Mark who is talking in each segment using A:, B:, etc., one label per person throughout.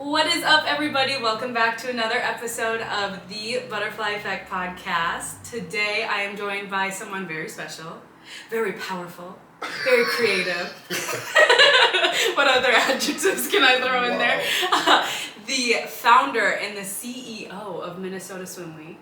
A: What is up, everybody? Welcome back to another episode of the Butterfly Effect podcast. Today, I am joined by someone very special, very powerful, very creative. What other adjectives can I throw in there? The founder and the CEO of Minnesota Swim Week,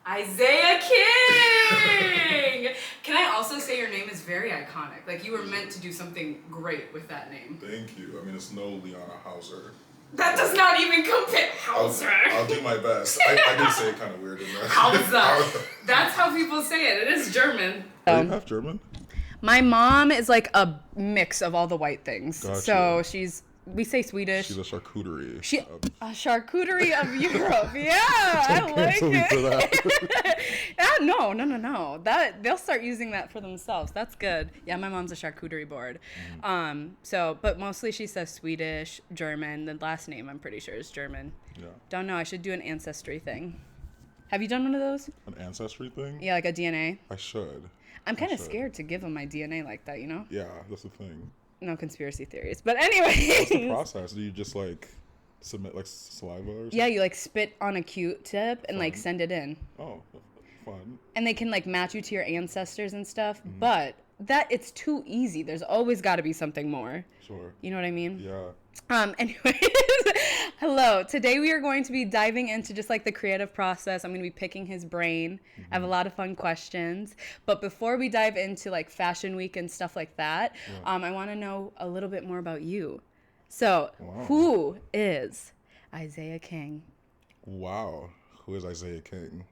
A: Isaiah King! Can I also say your name is very iconic? Like, you were meant to do something great with that name.
B: Thank you. I mean, it's no Liana Hauser.
A: That does not even compare. Hauser.
B: I'll do my best. I did say it kind of weird in there.
A: Hauser. That's how people say it. It is German.
B: Are you half German?
A: My mom is like a mix of all the white things.
B: Gotcha.
A: So we say Swedish.
B: She's a charcuterie.
A: A charcuterie of Europe. Yeah, I like it.
B: For that.
A: No. They'll start using that for themselves. That's good. Yeah, my mom's a charcuterie board. But mostly she says Swedish, German. The last name I'm pretty sure is German.
B: Yeah.
A: Don't know. I should do an ancestry thing. Have you done one of those?
B: An ancestry thing?
A: Yeah, like a DNA.
B: I should.
A: I'm kind of scared to give them my DNA like that, you know?
B: Yeah, that's the thing.
A: No conspiracy theories. But anyway.
B: What's the process? Do you just submit saliva or something?
A: Yeah, you spit on a Q-tip and send it in.
B: Oh, fun.
A: And they can match you to your ancestors and stuff. Mm-hmm. But it's too easy. There's always got to be something more.
B: Sure.
A: You know what I mean?
B: Yeah.
A: Anyways, hello. Today we are going to be diving into just the creative process. I'm going to be picking his brain. Mm-hmm. I have a lot of fun questions. But before we dive into Fashion Week and stuff like that, I want to know a little bit more about you. So, Who is Isaiah King?
B: Wow. Who is Isaiah King?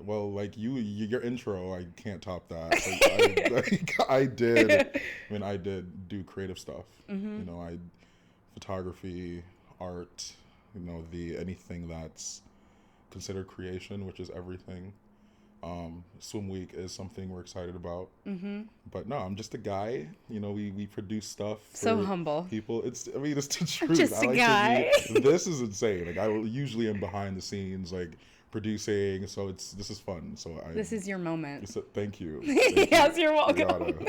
B: Well, your intro, I can't top that. I did do creative stuff. Mm-hmm. Photography, art, anything that's considered creation, which is everything. Swim Week is something we're excited about. Mm-hmm. But no, I'm just a guy. We produce stuff for
A: so humble
B: people. It's the truth.
A: Just a guy.
B: This is insane. I usually am behind the scenes, producing, so this is fun. This
A: is your moment.
B: Thank you.
A: Yes, you're welcome.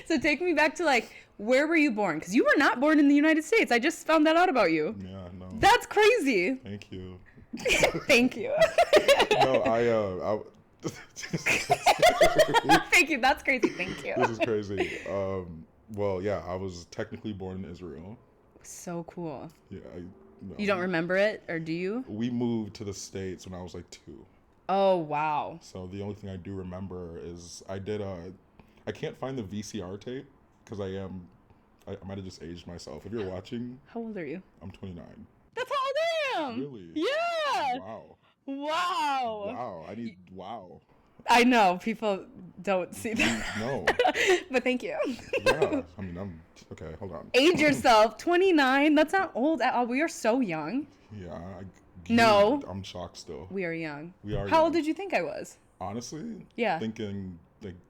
A: So take me back to where were you born? Because you were not born in the United States. I just found that out about you.
B: Yeah, no.
A: That's crazy.
B: Thank you.
A: Thank you.
B: No,
A: Thank you. That's crazy. Thank you.
B: This is crazy. I was technically born in Israel.
A: So cool.
B: Yeah. No.
A: You don't remember it, or do you?
B: We moved to the States when I was 2.
A: Oh, wow.
B: So the only thing I do remember is I can't find the VCR tape because I might have just aged myself. If you're watching.
A: How old are you?
B: I'm 29.
A: That's how old I am.
B: Really?
A: Yeah.
B: Wow.
A: Wow. I know people don't see that.
B: No.
A: But thank you.
B: Yeah. I'm okay. Hold on.
A: Age yourself. 29. That's not old at all. We are so young.
B: Yeah.
A: No.
B: I'm shocked still.
A: We are young.
B: We are.
A: How old did you think I was?
B: Honestly.
A: Yeah.
B: Thinking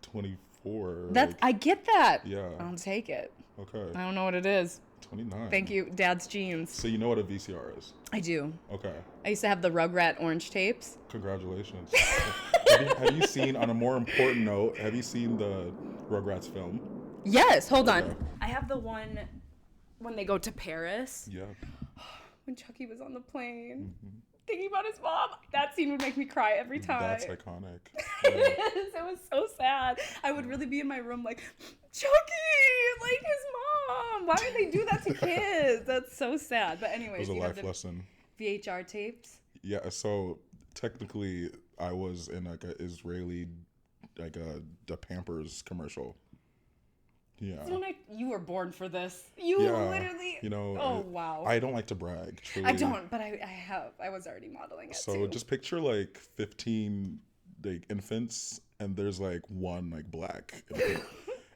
B: 24.
A: I get that.
B: Yeah.
A: I'll take it.
B: Okay.
A: I don't know what it is.
B: 29.
A: Thank you, Dad's jeans.
B: So you know what a VCR is?
A: I do.
B: Okay.
A: I used to have the Rugrat orange tapes.
B: Congratulations. have you seen, on a more important note, have you seen the Rugrats film?
A: Yes. Hold on. I have the one when they go to Paris.
B: Yeah.
A: When Chucky was on the plane. Mm-hmm. Thinking about his mom. That scene would make me cry every time.
B: That's iconic.
A: It is. It was so sad. I would really be in my room Chucky, his mom. Why would they do that to kids? That's so sad. But anyways,
B: it was a life lesson.
A: VHR tapes?
B: Yeah, so technically I was in an Israeli, a Pampers commercial. Yeah.
A: So you were born for this. Literally. Oh, wow.
B: I don't like to brag. Truly.
A: I don't, but I have. I was already modeling it.
B: So just picture 15 infants, and there's one black.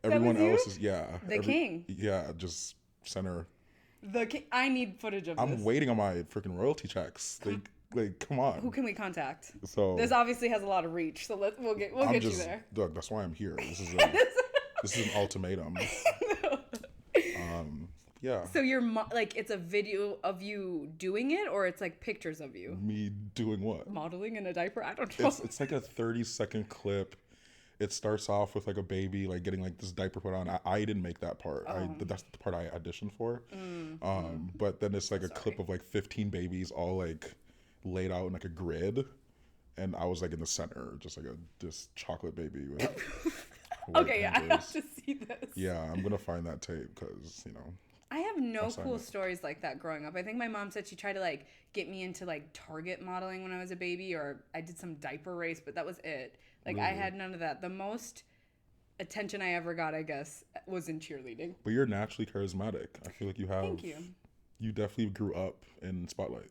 B: Everyone else is the
A: king.
B: Yeah, just center.
A: The king. I need footage of this.
B: I'm waiting on my freaking royalty checks. Come on.
A: Who can we contact?
B: So
A: this obviously has a lot of reach. So we'll get you there.
B: Look, that's why I'm here. This is an ultimatum. Yeah.
A: So you're it's a video of you doing it, or it's pictures of you?
B: Me doing what?
A: Modeling in a diaper? I don't know.
B: It's a 30-second clip. it starts off with like a baby like getting like this diaper put on. I didn't make that part. That's the part I auditioned for. But then it's like a clip of like 15 babies all like laid out in like a grid, and I was like in the center, just like this chocolate baby with
A: Okay, yeah, I have to see this.
B: Yeah, I'm gonna find that tape because
A: I have no cool stories like that growing up. I think my mom said she tried to like get me into like Target modeling when I was a baby, or I did some diaper race, but that was it. Like I had none of that. The most attention I ever got, I guess, was in cheerleading.
B: But you're naturally charismatic. I feel like you have.
A: Thank you.
B: You definitely grew up in Spotlight.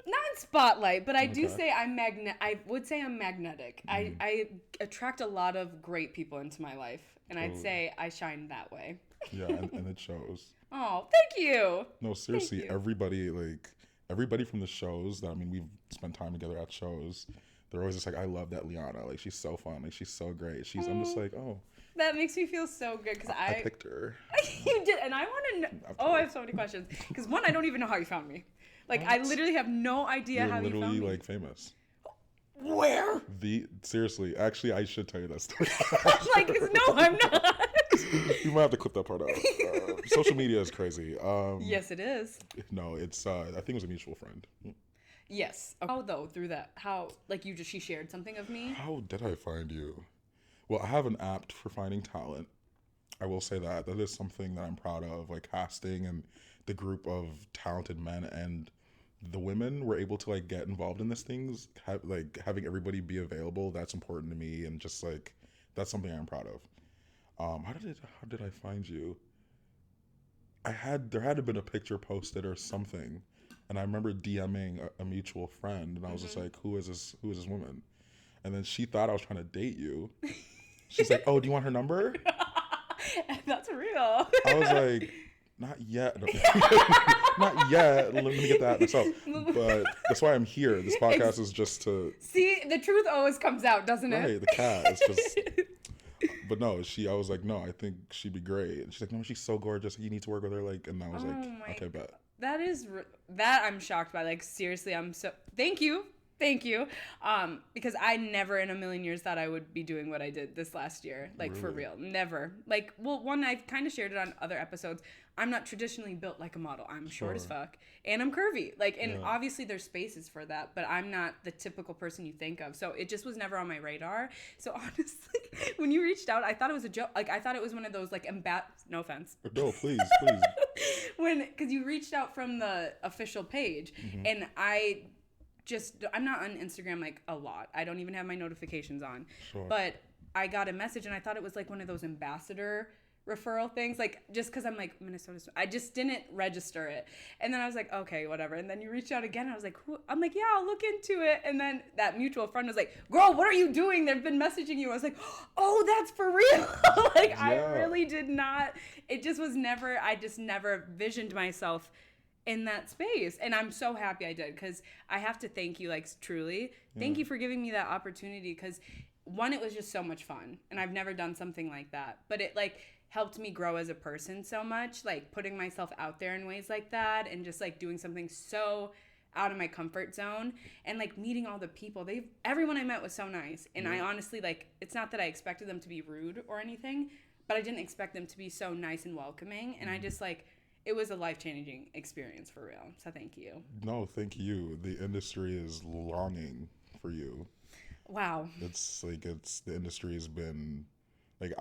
A: Not in Spotlight, but I do say I would say I'm magnetic. I attract a lot of great people into my life, and I'd say I shine that way.
B: Yeah, and it shows.
A: Oh, thank you.
B: No, seriously, everybody from the shows that we've spent time together at shows. They're always just like, I love that Liana. Like, she's so fun. Like, she's so great. I'm just like, oh.
A: That makes me feel so good because
B: I picked her.
A: You did, and I want to know. I have so many questions. Because one, I don't even know how you found me. Like, what? I literally have no idea how you found me. You're literally like famous. Where? Seriously, actually, I should tell you that story. Like, no, I'm not.
B: You might have to clip that part out. Social media is crazy.
A: Yes, it is.
B: No, it's. I think it was a mutual friend.
A: Yes. How though? Through that? How? Like she shared something of me?
B: How did I find you? Well, I have an app for finding talent. I will say that is something that I'm proud of. Like casting and the group of talented men and the women were able to like get involved in these things. Having everybody be available. That's important to me, and just like that's something I'm proud of. How did I find you? There had to have been a picture posted or something. And I remember DMing a mutual friend, and I was just like, who is this woman? And then she thought I was trying to date you. She's like, oh, do you want her number?
A: That's real.
B: I was like, not yet. Not yet. Let me get that myself. But that's why I'm here. This podcast is just to...
A: See, the truth always comes out, doesn't it?
B: Right, the cat. It's just... But no, I was like, no, I think she'd be great. And she's like, no, she's so gorgeous. You need to work with her. Like, and I was okay, bet.
A: That I'm shocked by. Like, seriously, thank you. Because I never in a million years thought I would be doing what I did this last year. Like, really? For real. Never. Like, well, one, I've kind of shared it on other episodes. I'm not traditionally built like a model. I'm short as fuck. And I'm curvy. Like, and obviously there's spaces for that, but I'm not the typical person you think of. So it just was never on my radar. So honestly, when you reached out, I thought it was a joke. Like, I thought it was one of those, like, no offense.
B: No, please.
A: Because you reached out from the official page, and I'm not on Instagram like a lot. I don't even have my notifications on. Sure. But I got a message, and I thought it was like one of those ambassador referral things, like just because I'm like Minnesota. I just didn't register it, and then I was like, okay, whatever. And then you reached out again. And I was like, who? I'm like, yeah, I'll look into it. And then that mutual friend was like, girl, what are you doing? They've been messaging you. I was like, oh, that's for real. Like, yeah. I really did not. It just was never. I just never visioned myself in that space, and I'm so happy I did, because I have to thank you, like, truly thank you for giving me that opportunity, because one, it was just so much fun, and I've never done something like that, but it like helped me grow as a person so much, like putting myself out there in ways like that, and just like doing something so out of my comfort zone, and like meeting all the people. Everyone I met was so nice, and I honestly, like, it's not that I expected them to be rude or anything, but I didn't expect them to be so nice and welcoming, and I just like, it was a life-changing experience for real. So thank you. No,
B: thank you. The industry is longing for you.
A: Wow.
B: It's like the industry has been like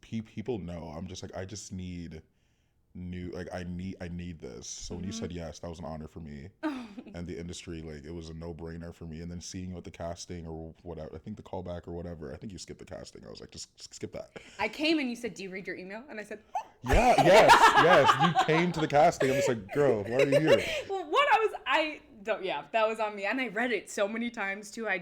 B: people know. I'm just like, I just need new, like I need this. So when you said yes, that was an honor for me. And the industry, like, it was a no-brainer for me. And then seeing you at the casting or whatever, I think the callback or whatever, I think you skipped the casting. I was like, just skip that.
A: I came and you said, do you read your email? And I said,
B: yes. You came to the casting. I'm just like, girl, why are you here?
A: Well, that was on me. And I read it so many times too. I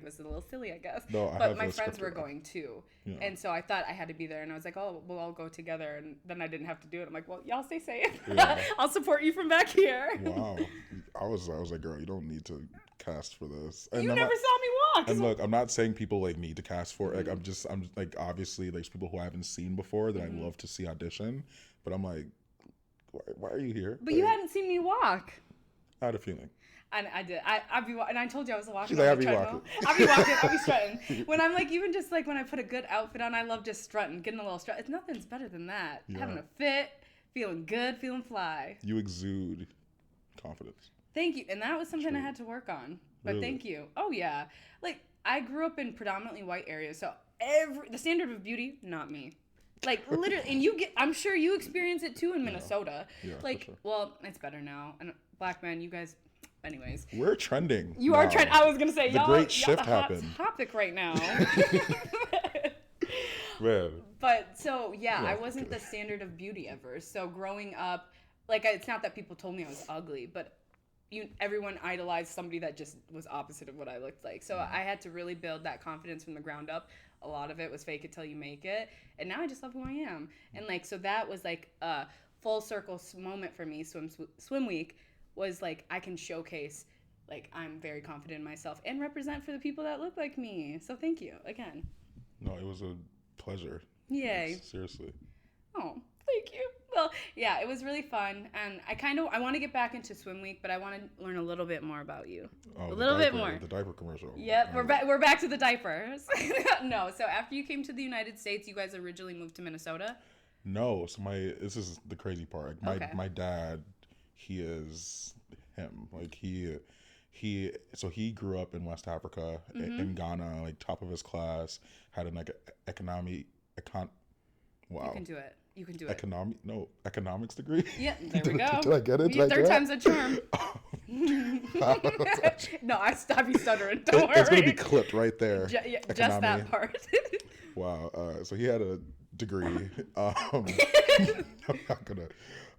A: was a little silly, I guess.
B: No,
A: but my friends were going too. Yeah. And so I thought I had to be there. And I was like, oh, we'll all go together. And then I didn't have to do it. I'm like, well, y'all stay safe. Yeah. I'll support you from back here.
B: Wow. I was like, girl, you don't need to cast for this. And
A: you never saw me walk.
B: And look, I'm not saying people like need to cast for it. Like, I'm like, obviously there's people who I haven't seen before that I'd love to see audition. But I'm like, why are you here?
A: But like, you hadn't seen me walk.
B: I had a feeling.
A: And I did. And I told you I was walking.
B: She's like,
A: on the treadmill. I'll be walking. I'll be strutting. When I'm like, even just like when I put a good outfit on, I love just strutting, getting a little strut. It's nothing's better than that.
B: Yeah.
A: Having a fit, feeling good, feeling fly.
B: You exude confidence.
A: Thank you. And that was something I had to work on. But
B: Really?
A: thank you. Oh yeah. Like I grew up in predominantly white areas, so the standard of beauty, not me. Like literally, and I'm sure you experience it too in Minnesota.
B: Yeah,
A: like,
B: for sure.
A: well, it's better now. And black men, you guys. Anyways,
B: We're trending.
A: You are trending. I was gonna say,
B: the great shift happened.
A: Hot topic right now.
B: Man.
A: But so yeah, I wasn't the standard of beauty ever. So growing up, like it's not that people told me I was ugly, but everyone idolized somebody that just was opposite of what I looked like. So I had to really build that confidence from the ground up. A lot of it was fake it till you make it, and now I just love who I am. And like so that was like a full circle moment for me. Swim week was like I can showcase like I'm very confident in myself and represent for the people that look like me. So thank you again.
B: No, it was a pleasure.
A: Yay.
B: Seriously.
A: Oh, thank you. Well, yeah, it was really fun, and I want to get back into swim week, but I want to learn a little bit more about you.
B: Oh,
A: a little bit more.
B: The diaper commercial.
A: Yep, we're back to the diapers. No, so after you came to the United States, you guys originally moved to Minnesota?
B: No, so this is the crazy part. My dad, he is him. Like he grew up in West Africa, in Ghana, like top of his class, had an wow.
A: You can do it.
B: Economics degree.
A: Yeah, there we go.
B: Did I get it?
A: Third time's a charm. No, I stop you stuttering. Don't worry.
B: It's gonna be clipped right there.
A: Just that part.
B: Wow. So he had a degree. I'm not gonna.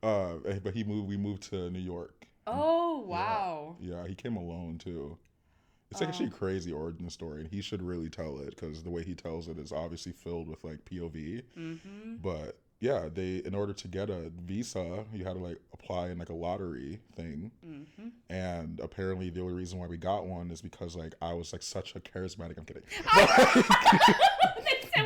B: But we moved to New York.
A: Oh wow.
B: Yeah, he came alone too. It's actually a crazy origin story, and he should really tell it because the way he tells it is obviously filled with like POV. Mm-hmm. But yeah, in order to get a visa, you had to like apply in like a lottery thing. Mm-hmm. And apparently the only reason why we got one is because like I was like such a charismatic. I'm kidding.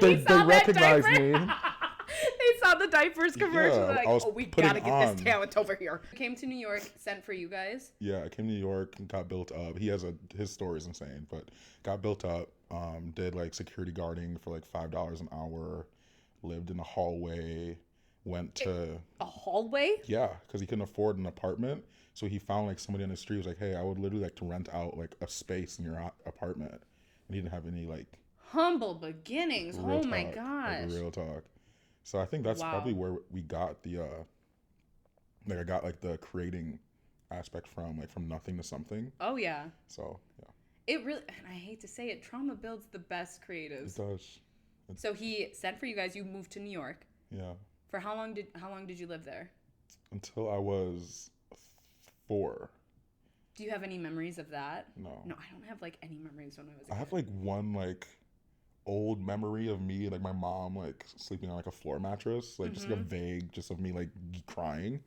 B: They recognized me.
A: They saw the diapers commercial.
B: Yeah,
A: like, we gotta get this talent over here. Came to New York, sent for you guys.
B: Yeah, I came to New York and got built up. His story is insane, but got built up. Did like security guarding for like $5 an hour. Lived in a hallway. Went to
A: a hallway.
B: Yeah, because he couldn't afford an apartment, so he found like somebody on the street who was like, "Hey, I would literally like to rent out like a space in your apartment," and he didn't have any like
A: humble beginnings. Oh my gosh,
B: like, real talk. So I think that's probably where we got the like I got like the creating aspect from, like from nothing to something.
A: Oh yeah.
B: So yeah.
A: It really, and I hate to say it, trauma builds the best creatives.
B: It does.
A: So he sent for you guys. You moved to New York.
B: Yeah.
A: For how long did you live there?
B: Until I was 4.
A: Do you have any memories of that?
B: No.
A: No, I don't have like any memories when I was a kid.
B: I have like one like old memory of me, like my mom like sleeping on like a floor mattress, like just like a vague, just of me like crying.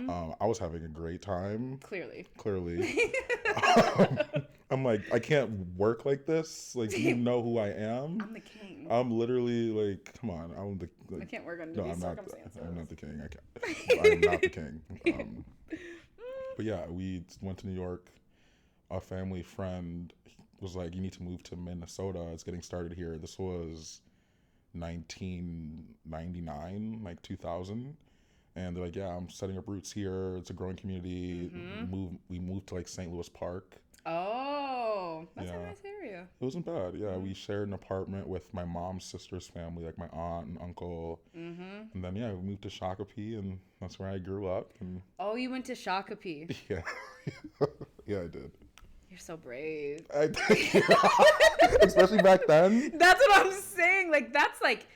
B: I was having a great time.
A: Clearly.
B: I'm like, I can't work like this. Like, you know who I am.
A: I'm the king.
B: I'm literally like, come on.
A: I can't work under these circumstances.
B: I'm not the king. I can't. I'm not the king. But yeah, we went to New York. A family friend was like, you need to move to Minnesota. It's getting started here. This was 1999, like 2000. And they're like, yeah, I'm setting up roots here. It's a growing community. We moved to like St. Louis Park.
A: Oh, that's a nice area.
B: It wasn't bad. Yeah, we shared an apartment with my mom's sister's family, like my aunt and uncle. And then we moved to Shakopee, and that's where I grew up. And
A: oh, you went to Shakopee.
B: Yeah, yeah, I did.
A: You're so brave.
B: I did. Especially back then.
A: That's what I'm saying. Like that's like,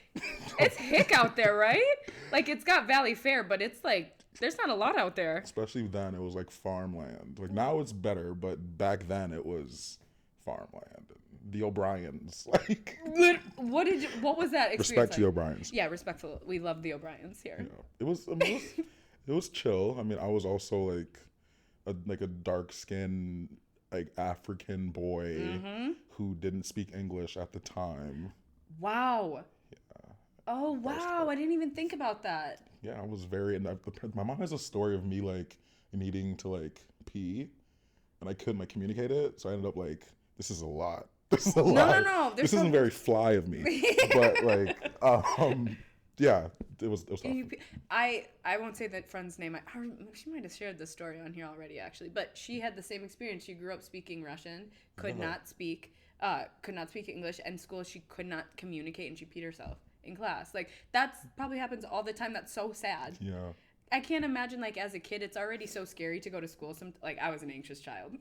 A: it's hick out there, right? Like it's got Valley Fair, but it's like. There's not a lot out there. Especially
B: then, it was like farmland. Like now it's better, but back then it was farmland. The O'Briens, like.
A: What was that experience?
B: Respect to the O'Briens.
A: Yeah, respectful. We love the O'Briens here.
B: Yeah. It was chill. I mean, I was also like a dark skinned like African boy who didn't speak English at the time.
A: Wow. Yeah. Oh wow! I didn't even think about that.
B: Yeah, I was very. And my mom has a story of me like needing to like pee, and I couldn't like communicate it. So I ended up like, this is a lot. This is a lot.
A: No.
B: This isn't very fly of me. But like, yeah, it was tough.
A: I won't say that friend's name. She might have shared this story on here already, actually. But she had the same experience. She grew up speaking Russian, could not speak English, and in school she could not communicate, and she peed herself in class. Like, that's probably happens all the time. That's so sad.
B: Yeah.
A: I can't imagine, like, as a kid, it's already so scary to go to school. Like, I was an anxious child.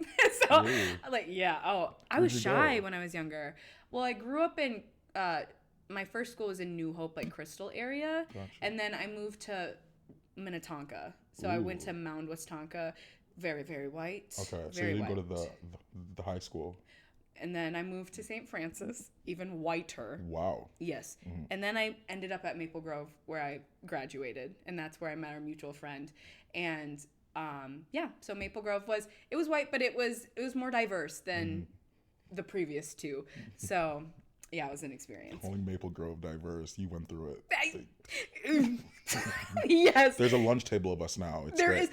A: So,
B: really?
A: like, yeah. Oh, I was shy when I was younger. Well, I grew up in, my first school was in New Hope, like, Crystal area.
B: Gotcha.
A: And then I moved to Minnetonka. So I went to Mound, Westonka. Very, very white.
B: Okay, so
A: very
B: you didn't
A: white.
B: go to the high school.
A: And then I moved to St. Francis, even whiter.
B: Wow.
A: Yes.
B: Mm-hmm.
A: And then I ended up at Maple Grove where I graduated. And that's where I met our mutual friend. And so Maple Grove was white, but it was more diverse than the previous two. So yeah, it was an experience.
B: Calling Maple Grove diverse, you went through it.
A: Yes.
B: There's a lunch table of us now. It's
A: There
B: great.
A: is,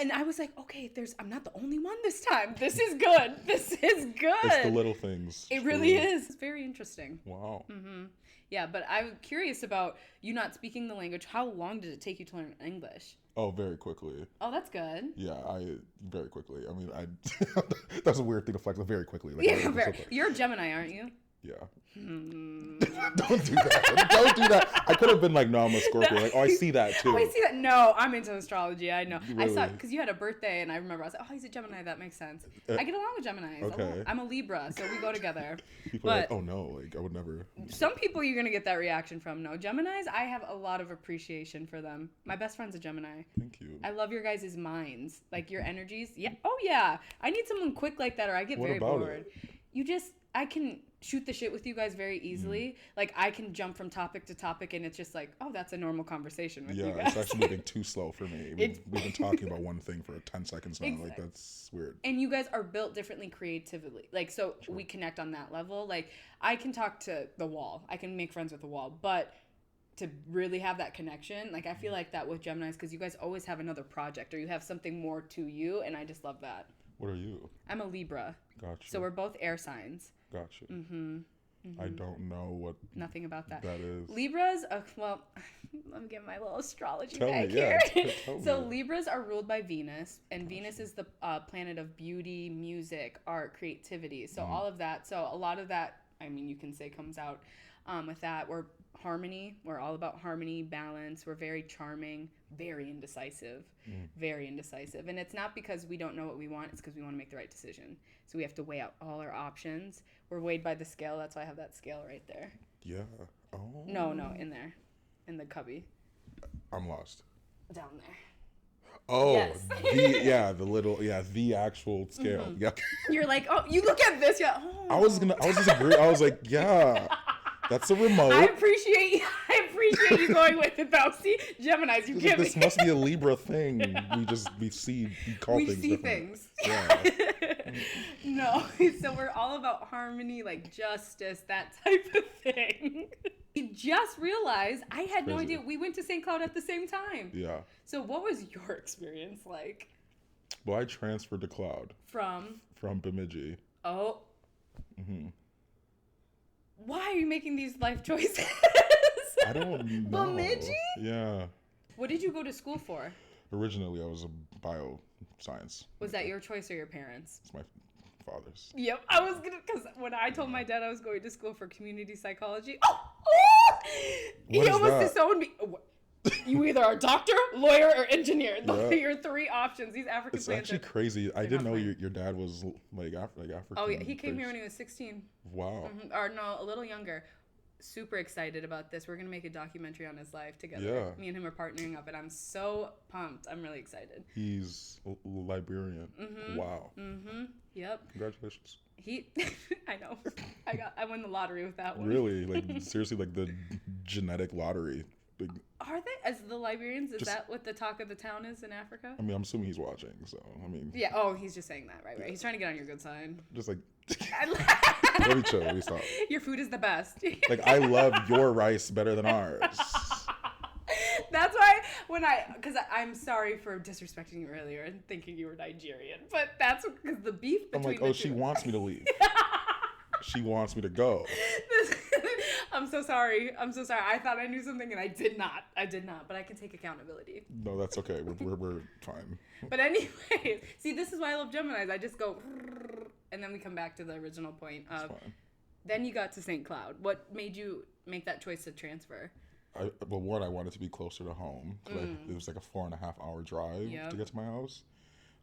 A: and I was like, okay, I'm not the only one this time. This is good. This is good.
B: It's the little things.
A: It really is. It's very interesting.
B: Wow.
A: Mm-hmm. Yeah, but I'm curious about you not speaking the language. How long did it take you to learn English?
B: Oh, very quickly.
A: Oh, that's good.
B: Yeah, very quickly. I mean, that's a weird thing to flex. Very quickly. Like,
A: Yeah, you're a Gemini, aren't you?
B: Yeah. Don't do that. Don't do that. I could have been like, no, I'm a Scorpio. Like, oh, I see that too.
A: Oh, I see that. No, I'm into astrology. I know.
B: Really?
A: I saw because you had a birthday, and I remember I was like, oh, he's a Gemini. That makes sense. I get along with Geminis.
B: Okay.
A: I'm a Libra, so we go together.
B: People are like, oh no, like I would never.
A: Some people you're gonna get that reaction from. No, Geminis, I have a lot of appreciation for them. My best friend's a Gemini.
B: Thank you.
A: I love your guys' minds, like your energies. Yeah. Oh yeah. I need someone quick like that, or I get very bored. I can shoot the shit with you guys very easily. Like, I can jump from topic to topic, and it's just like, oh, that's a normal conversation with you guys.
B: Yeah, it's actually moving too slow for me. We've been talking about one thing for 10 seconds now. Exactly. Like, that's weird.
A: And you guys are built differently creatively. Like, so we connect on that level. Like, I can talk to the wall. I can make friends with the wall. But to really have that connection, like, I feel like that with Geminis, because you guys always have another project, or you have something more to you, and I just love that.
B: What are you?
A: I'm a Libra.
B: Gotcha.
A: So we're both air signs.
B: Gotcha.
A: Mm-hmm.
B: I don't know what
A: nothing about that
B: is.
A: Libras, well, let me get my little astrology
B: tell
A: bag
B: me,
A: here.
B: Yeah,
A: So Libras are ruled by Venus, and Venus is the planet of beauty, music, art, creativity. So all of that. So a lot of that, I mean, you can say comes out with that. We're harmony. We're all about harmony, balance. We're very charming, very indecisive, very indecisive. And it's not because we don't know what we want. It's because we want to make the right decision. So we have to weigh out all our options. We're weighed by the scale. That's why I have that scale right there.
B: Yeah. Oh.
A: No, in there. In the cubby.
B: I'm lost.
A: Down there.
B: Oh,
A: yes.
B: The actual scale. Mm-hmm. Yeah.
A: You're like, oh, you look at this. Yeah. Oh.
B: I was disagree. I was like, yeah. That's a remote.
A: I appreciate you going with it though. See, Geminis, you give me.
B: This must be a Libra thing. We see
A: things.
B: Yeah.
A: No, so we're all about harmony, like justice, that type of thing. We just realized I had no idea we went to St. Cloud at the same time.
B: Yeah.
A: So what was your experience like?
B: Well, I transferred to Cloud.
A: From
B: Bemidji.
A: Oh.
B: Mm-hmm.
A: Why are you making these life choices?
B: I don't know.
A: Bemidji?
B: Yeah.
A: What did you go to school for?
B: Originally, I was a bioscience.
A: Was that your choice or your parents?
B: It's my father's.
A: Yep. Because when I told my dad I was going to school for community psychology, he almost disowned me. You either are a doctor, lawyer, or engineer. Those are your three options. These African
B: It's actually crazy. I didn't know your dad was like African.
A: Oh yeah, he came here when he was 16.
B: Wow.
A: Mm-hmm. Or no, a little younger. Super excited about this. We're gonna make a documentary on his life together.
B: Yeah.
A: Me and him are partnering up, and I'm so pumped. I'm really excited.
B: He's Liberian.
A: Mm-hmm.
B: Wow.
A: Mm-hmm. Yep.
B: Congratulations.
A: I know. I won the lottery with that one.
B: Really? Like seriously, like the genetic lottery.
A: Are they? As the Liberians? Is that what the talk of the town is in Africa?
B: I mean, I'm assuming he's watching, so, I mean...
A: Yeah, oh, he's just saying that, right? He's trying to get on your good side.
B: Just like... Let me chill, let me stop.
A: Your food is the best.
B: Like, I love your rice better than ours.
A: That's why because I'm sorry for disrespecting you earlier and thinking you were Nigerian, but that's because the beef between
B: I'm like,
A: the
B: oh,
A: two.
B: she wants me to leave. She wants me to go.
A: I'm so sorry. I thought I knew something and I did not. But I can take accountability.
B: No, that's okay. We're fine.
A: But anyway, see, this is why I love Geminis. I just go, and then we come back to the original point of. Then you got to St. Cloud. What made you make that choice to transfer?
B: Well, one, I wanted to be closer to home. It was like a 4.5 hour drive to get to my house.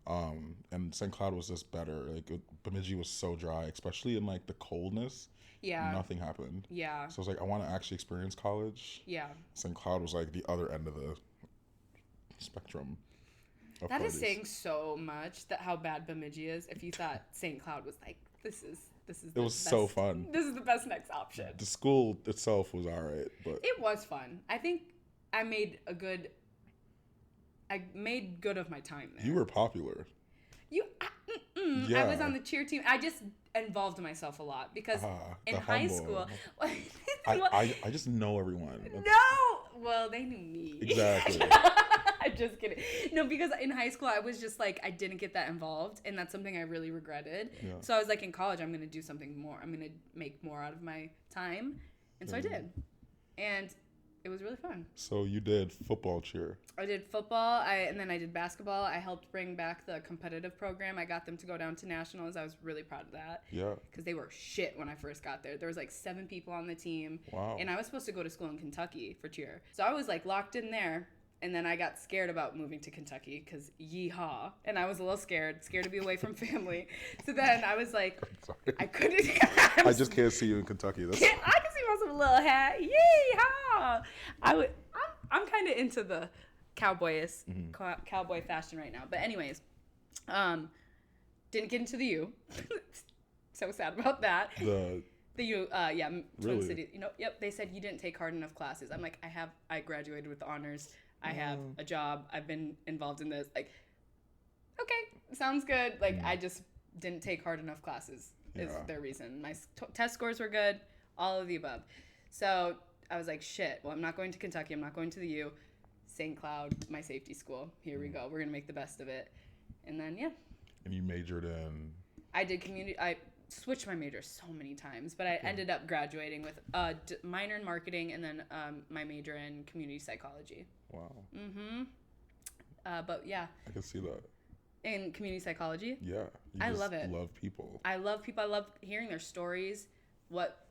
B: And St. Cloud was just better. Like Bemidji was so dry, especially in like the coldness.
A: Yeah.
B: Nothing happened.
A: Yeah.
B: So I was like, I want to actually experience college.
A: Yeah.
B: St. Cloud was like the other end of the spectrum. That
A: parties. Is saying so much that how bad Bemidji is. If you thought St. Cloud was like, this is. It was
B: so fun.
A: This is the best next option.
B: The school itself was all right, but
A: it was fun. I think I made good of my time there.
B: You were popular.
A: I was on the cheer team. I just involved myself a lot because in high school,
B: I just know everyone.
A: No, well, they knew me.
B: Exactly.
A: I'm just kidding. No, because in high school I was just like I didn't get that involved, and that's something I really regretted. Yeah. So I was like, in college, I'm gonna do something more. I'm gonna make more out of my time, and so I did, and it was really fun.
B: So you did football cheer.
A: I did football, and then I did basketball. I helped bring back the competitive program. I got them to go down to nationals. I was really proud of that.
B: Yeah.
A: Because they were shit when I first got there. There was like 7 people on the team.
B: Wow.
A: And I was supposed to go to school in Kentucky for cheer. So I was like locked in there. And then I got scared about moving to Kentucky because yeehaw. And I was a little scared to be away from family. So then I was like, I couldn't.
B: I just can't see you in Kentucky.
A: I can see myself a little hat. Yeehaw. I'm kind of into the cowboy fashion right now. But anyways, didn't get into the U. So sad about that. The U, Twin
B: really?
A: City. Yep. They said you didn't take hard enough classes. I'm like, I graduated with honors. I have a job. I've been involved in this. Like, okay, sounds good. Like, I just didn't take hard enough classes is their reason. My test scores were good, all of the above. So I was like, shit, well, I'm not going to Kentucky. I'm not going to the U. St. Cloud, my safety school. Here we go. We're going to make the best of it. And then, yeah.
B: And you majored in?
A: I did community. I switched my major so many times, but I ended up graduating with a minor in marketing and then my major in community psychology.
B: Wow.
A: Mm-hmm. But yeah.
B: I can see that.
A: In community psychology?
B: Yeah.
A: I love it.
B: Love people.
A: I love people. I love hearing their stories. What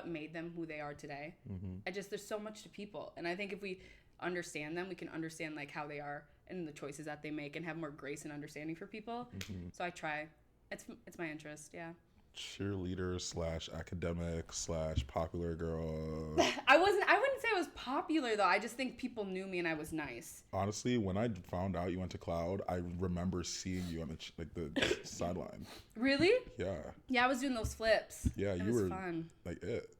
A: made them who they are today. Mm-hmm. There's so much to people. And I think if we understand them, we can understand like how they are and the choices that they make and have more grace and understanding for people. Mm-hmm. So I try. It's my interest, yeah.
B: Cheerleader / academic / popular girl.
A: I wouldn't say I was popular though. I just think people knew me and I was nice.
B: Honestly, when I found out you went to Cloud, I remember seeing you on the sideline.
A: Really?
B: Yeah.
A: Yeah, I was doing those flips.
B: Yeah, you were fun. Like it.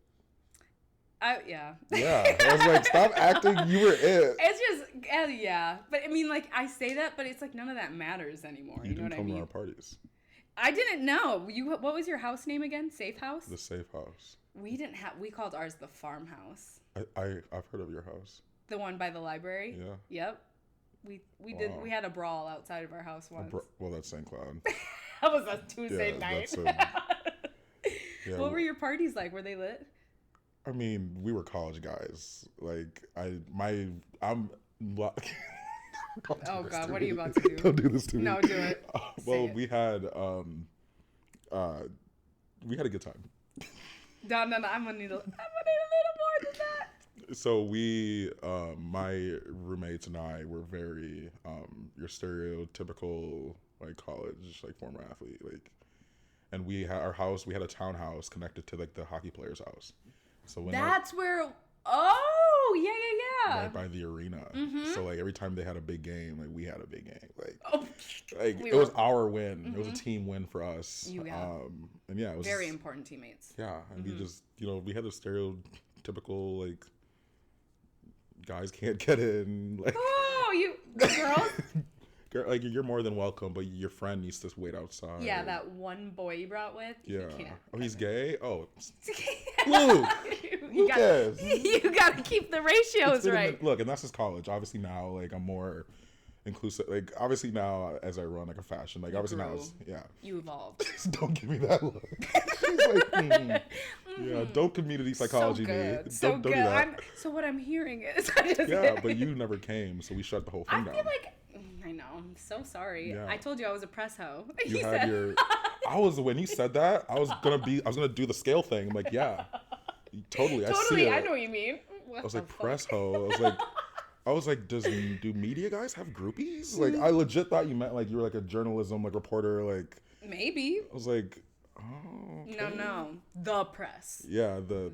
A: Yeah.
B: Yeah. I was like, stop acting. You were it.
A: It's just, yeah. But I mean, like, I say that, but it's like none of that matters anymore. You know what I mean?
B: You didn't come to our parties.
A: I didn't know. What was your house name again? Safe House?
B: The Safe House.
A: We called ours the Farmhouse.
B: I've heard of your house.
A: The one by the library?
B: Yeah.
A: Yep. We had a brawl outside of our house once.
B: Well, that's St. Cloud.
A: That was a Tuesday night.
B: Yeah,
A: what were your parties like? Were they lit?
B: I mean, we were college guys. Like
A: Oh God, what are you about to do?
B: Don't do this to me.
A: No, do it.
B: Well, we had a good time.
A: No, I'm gonna need a little more than that.
B: So we, my roommates and I were very your stereotypical like college like former athlete and we had our house. We had a townhouse connected to like the hockey player's house. So when where.
A: Oh, yeah.
B: Right by the arena. Mm-hmm. So like every time they had a big game, like we had a big game. It was our win. Mm-hmm. It was a team win for us. And yeah, it was
A: very important teammates.
B: Yeah, and we just we had a stereotypical like guys can't get in. Like
A: you girls.
B: girl, like you're more than welcome, but your friend needs to wait outside.
A: Yeah, that one boy you brought with.
B: Yeah.
A: He can't.
B: Oh, he's gay? Oh.
A: Luke!
B: Lucas!
A: You gotta keep the ratios right.
B: Look, and that's his college. Obviously now, like, I'm more inclusive. Like, obviously now, as I run, like, a fashion. Like, obviously now, yeah.
A: You evolved.
B: Just don't give me that look. She's like, yeah, don't community psychology me.
A: So
B: don't do that.
A: So what I'm hearing is...
B: Yeah, but you never came, so we shut the whole thing down.
A: I feel like... I know. I'm so sorry.
B: Yeah.
A: I told you I was a press hoe.
B: You had your... when he said that, I was gonna do the scale thing. I'm like, yeah. Totally, I see it.
A: I know what you mean.
B: I was like, press hoe. I was like, do media guys have groupies? Like, I legit thought you meant like you were like a journalism like reporter. Like,
A: maybe.
B: I was like, oh. Okay.
A: No, the press.
B: Yeah, the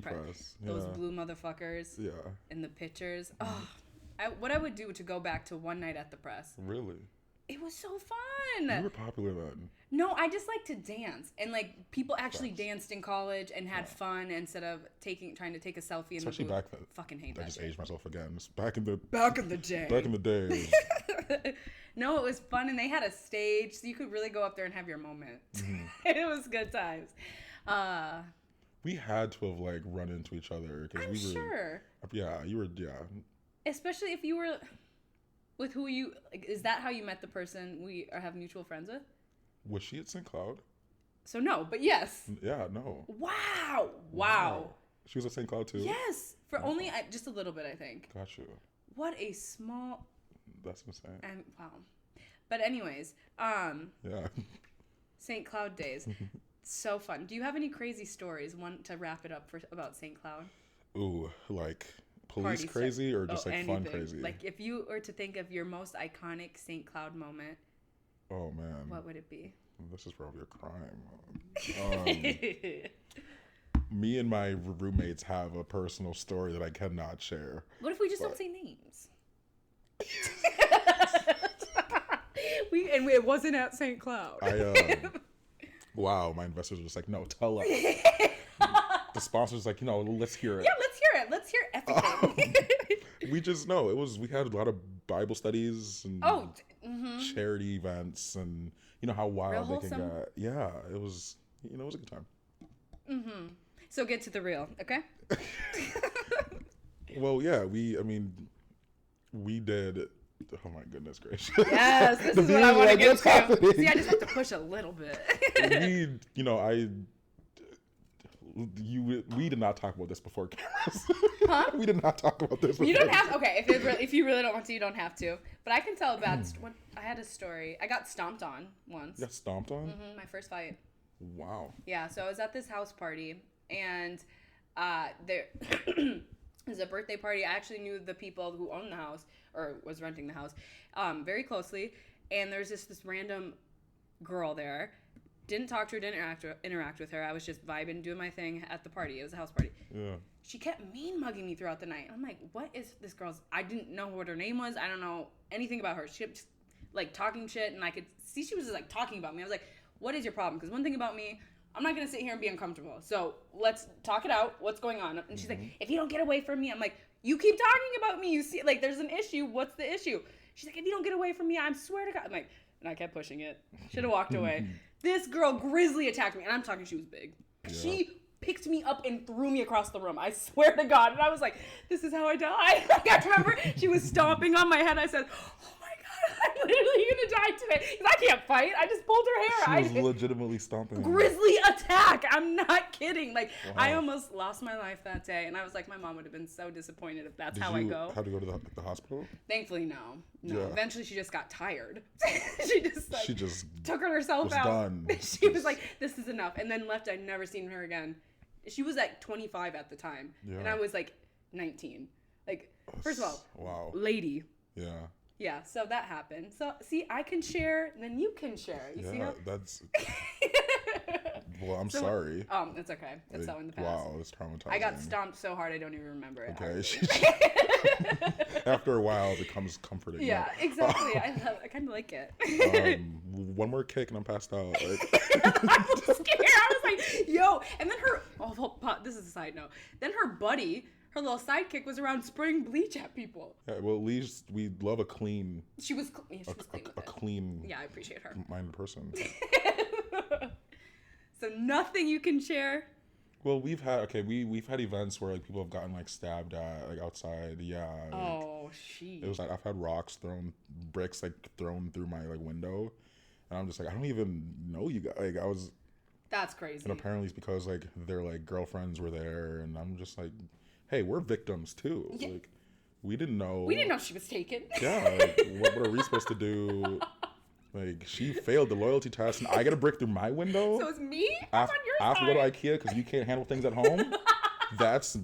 B: press. Yeah.
A: Those blue motherfuckers.
B: Yeah.
A: And the pictures. Oh, what I would do to go back to one night at the press.
B: Really?
A: It was so fun.
B: You were popular then.
A: No, I just like to dance, and like people actually danced in college and had fun instead of trying to take a selfie.
B: Especially back then.
A: Fucking hate that.
B: I just
A: shit.
B: aged myself again. It's back in the
A: day.
B: Back in the day.
A: No, it was fun, and they had a stage, so you could really go up there and have your moment. Mm-hmm. It was good times.
B: We had to have like run into each other because
A: sure.
B: Yeah, you were. Yeah.
A: Especially if you were. With who you, like, is that how you met the person we have mutual friends with?
B: Was she at St. Cloud?
A: So no, but yes.
B: Yeah, no.
A: Wow.
B: She was at St. Cloud too?
A: Yes, for only just a little bit, I think.
B: Got you.
A: What a small.
B: That's insane.
A: Wow. But anyways,
B: yeah.
A: St. Cloud days, so fun. Do you have any crazy stories? One to wrap it up about St. Cloud.
B: Ooh, like. Police crazy or just like
A: anything.
B: Fun crazy?
A: Like if you were to think of your most iconic St. Cloud moment.
B: Oh man.
A: What would it be?
B: This is probably a crime. Me and my roommates have a personal story that I cannot share.
A: What if we just don't say names? It wasn't at St. Cloud.
B: Wow, my investors were just like, no, tell us. The sponsor's like, let's hear it.
A: Yeah, let's hear it. Let's hear everything.
B: We just know we had a lot of Bible studies and charity events, and how wild they can get. Yeah, it was a good time.
A: Mm-hmm. So get to the real, okay?
B: Well, yeah, we did. Oh my goodness gracious!
A: Yes, this is what I want to get to. Happening? See, I just have to push a little bit.
B: We did not talk about this before cameras.
A: Huh?
B: We did not talk about this before.
A: You don't have okay, if you really don't want to, you don't have to. But I can tell about when I had a story. I got stomped on once.
B: You got stomped on?
A: Mm-hmm, my first fight.
B: Wow.
A: Yeah, so I was at this house party, and there was a birthday party. I actually knew the people who owned the house, or was renting the house, very closely. And there's this random girl there. Didn't talk to her, didn't interact with her. I was just vibing, doing my thing at the party. It was a house party. Yeah. She kept mean mugging me throughout the night. I'm like, what is this girl's... I didn't know what her name was. I don't know anything about her. She kept just, like, talking shit, and I could see she was just, like, talking about me. I was like, what is your problem? Because one thing about me, I'm not going to sit here and be uncomfortable. So let's talk it out. What's going on? And she's like, if you don't get away from me, I'm like, you keep talking about me. You see, like, there's an issue. What's the issue? She's like, if you don't get away from me, I swear to God. I'm like, and I kept pushing it. Should have walked away. This girl grizzly attacked me, and I'm talking she was big. Yeah. She picked me up and threw me across the room. I swear to God. And I was like, this is how I die. Like, I remember she was stomping on my head. I said, oh my God, I'm literally going to die today. Because I can't fight. I just pulled her hair.
B: She was legitimately stomping.
A: Grizzly attack. I'm not kidding. Like, wow. I almost lost my life that day. And I was like, my mom would have been so disappointed if that's how I go.
B: Have to go to the hospital?
A: Thankfully, no. Yeah. Eventually, she just got tired. she just took herself out.
B: Done.
A: She was like, this is enough. And then left. I'd never seen her again. She was like 25 at the time. Yeah. And I was like 19. Like, first of all,
B: wow.
A: Lady.
B: Yeah.
A: Yeah, so that happened. So, see, I can share, then you can share. You see how?
B: That's... Well, I'm sorry.
A: It's okay. It's so in the past.
B: Wow, it's traumatizing.
A: I got stomped so hard I don't even remember it.
B: Okay. After a while, it becomes comforting.
A: Yeah, exactly. I kind of like it.
B: One more kick and I'm passed out.
A: I was scared. I was like, yo. And then this is a side note. Then her buddy her little sidekick was around spraying bleach at people.
B: Yeah, well, at least we love a clean.
A: She was clean with it.
B: Clean.
A: Yeah, I appreciate her.
B: Minded person.
A: So nothing you can share.
B: Well, we've had events where like people have gotten like stabbed at like outside. Yeah. Like,
A: oh, shit.
B: It was like I've had bricks like thrown through my like window, and I'm just like I don't even know you guys. Like I was.
A: That's crazy.
B: And apparently it's because like their like girlfriends were there, and I'm just like, hey, we're victims too. Yeah. Like we didn't know.
A: We didn't know she was taken.
B: Yeah. Like, what are we supposed to do? Like, she failed the loyalty test, and I got a brick through my window.
A: So it's me? I'm on your side.
B: I have to go to IKEA because you can't handle things at home. That's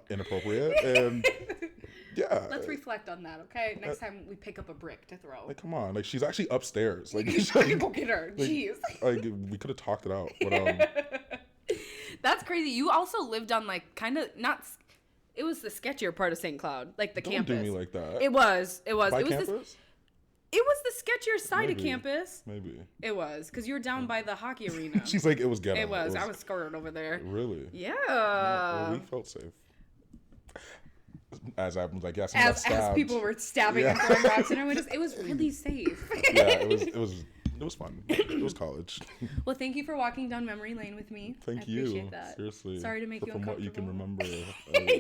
B: inappropriate. And, yeah.
A: Let's reflect on that, okay? Next time we pick up a brick to throw.
B: Like, come on. Like, she's actually upstairs. Like,
A: go get her.
B: Like,
A: jeez.
B: Like, we could have talked it out. But,
A: That's crazy. You also lived on, like, kind of, not... It was the sketchier part of St. Cloud. Like, the campus.
B: Don't do me like that.
A: It was.
B: By
A: it was
B: campus?
A: It was the sketchier side of campus.
B: Maybe.
A: It was, because you were down by the hockey arena.
B: She's like, it was ghetto.
A: It was. I was scared over there.
B: Really?
A: Yeah.
B: Well, we felt safe. As I was like, yes,
A: as people were stabbing and throwing rocks in our windows, it was really safe.
B: Yeah, it was fun. It was college.
A: Well, thank you for walking down memory lane with me.
B: Thank you. I appreciate that. Seriously.
A: Sorry to make you uncomfortable.
B: From what you can remember.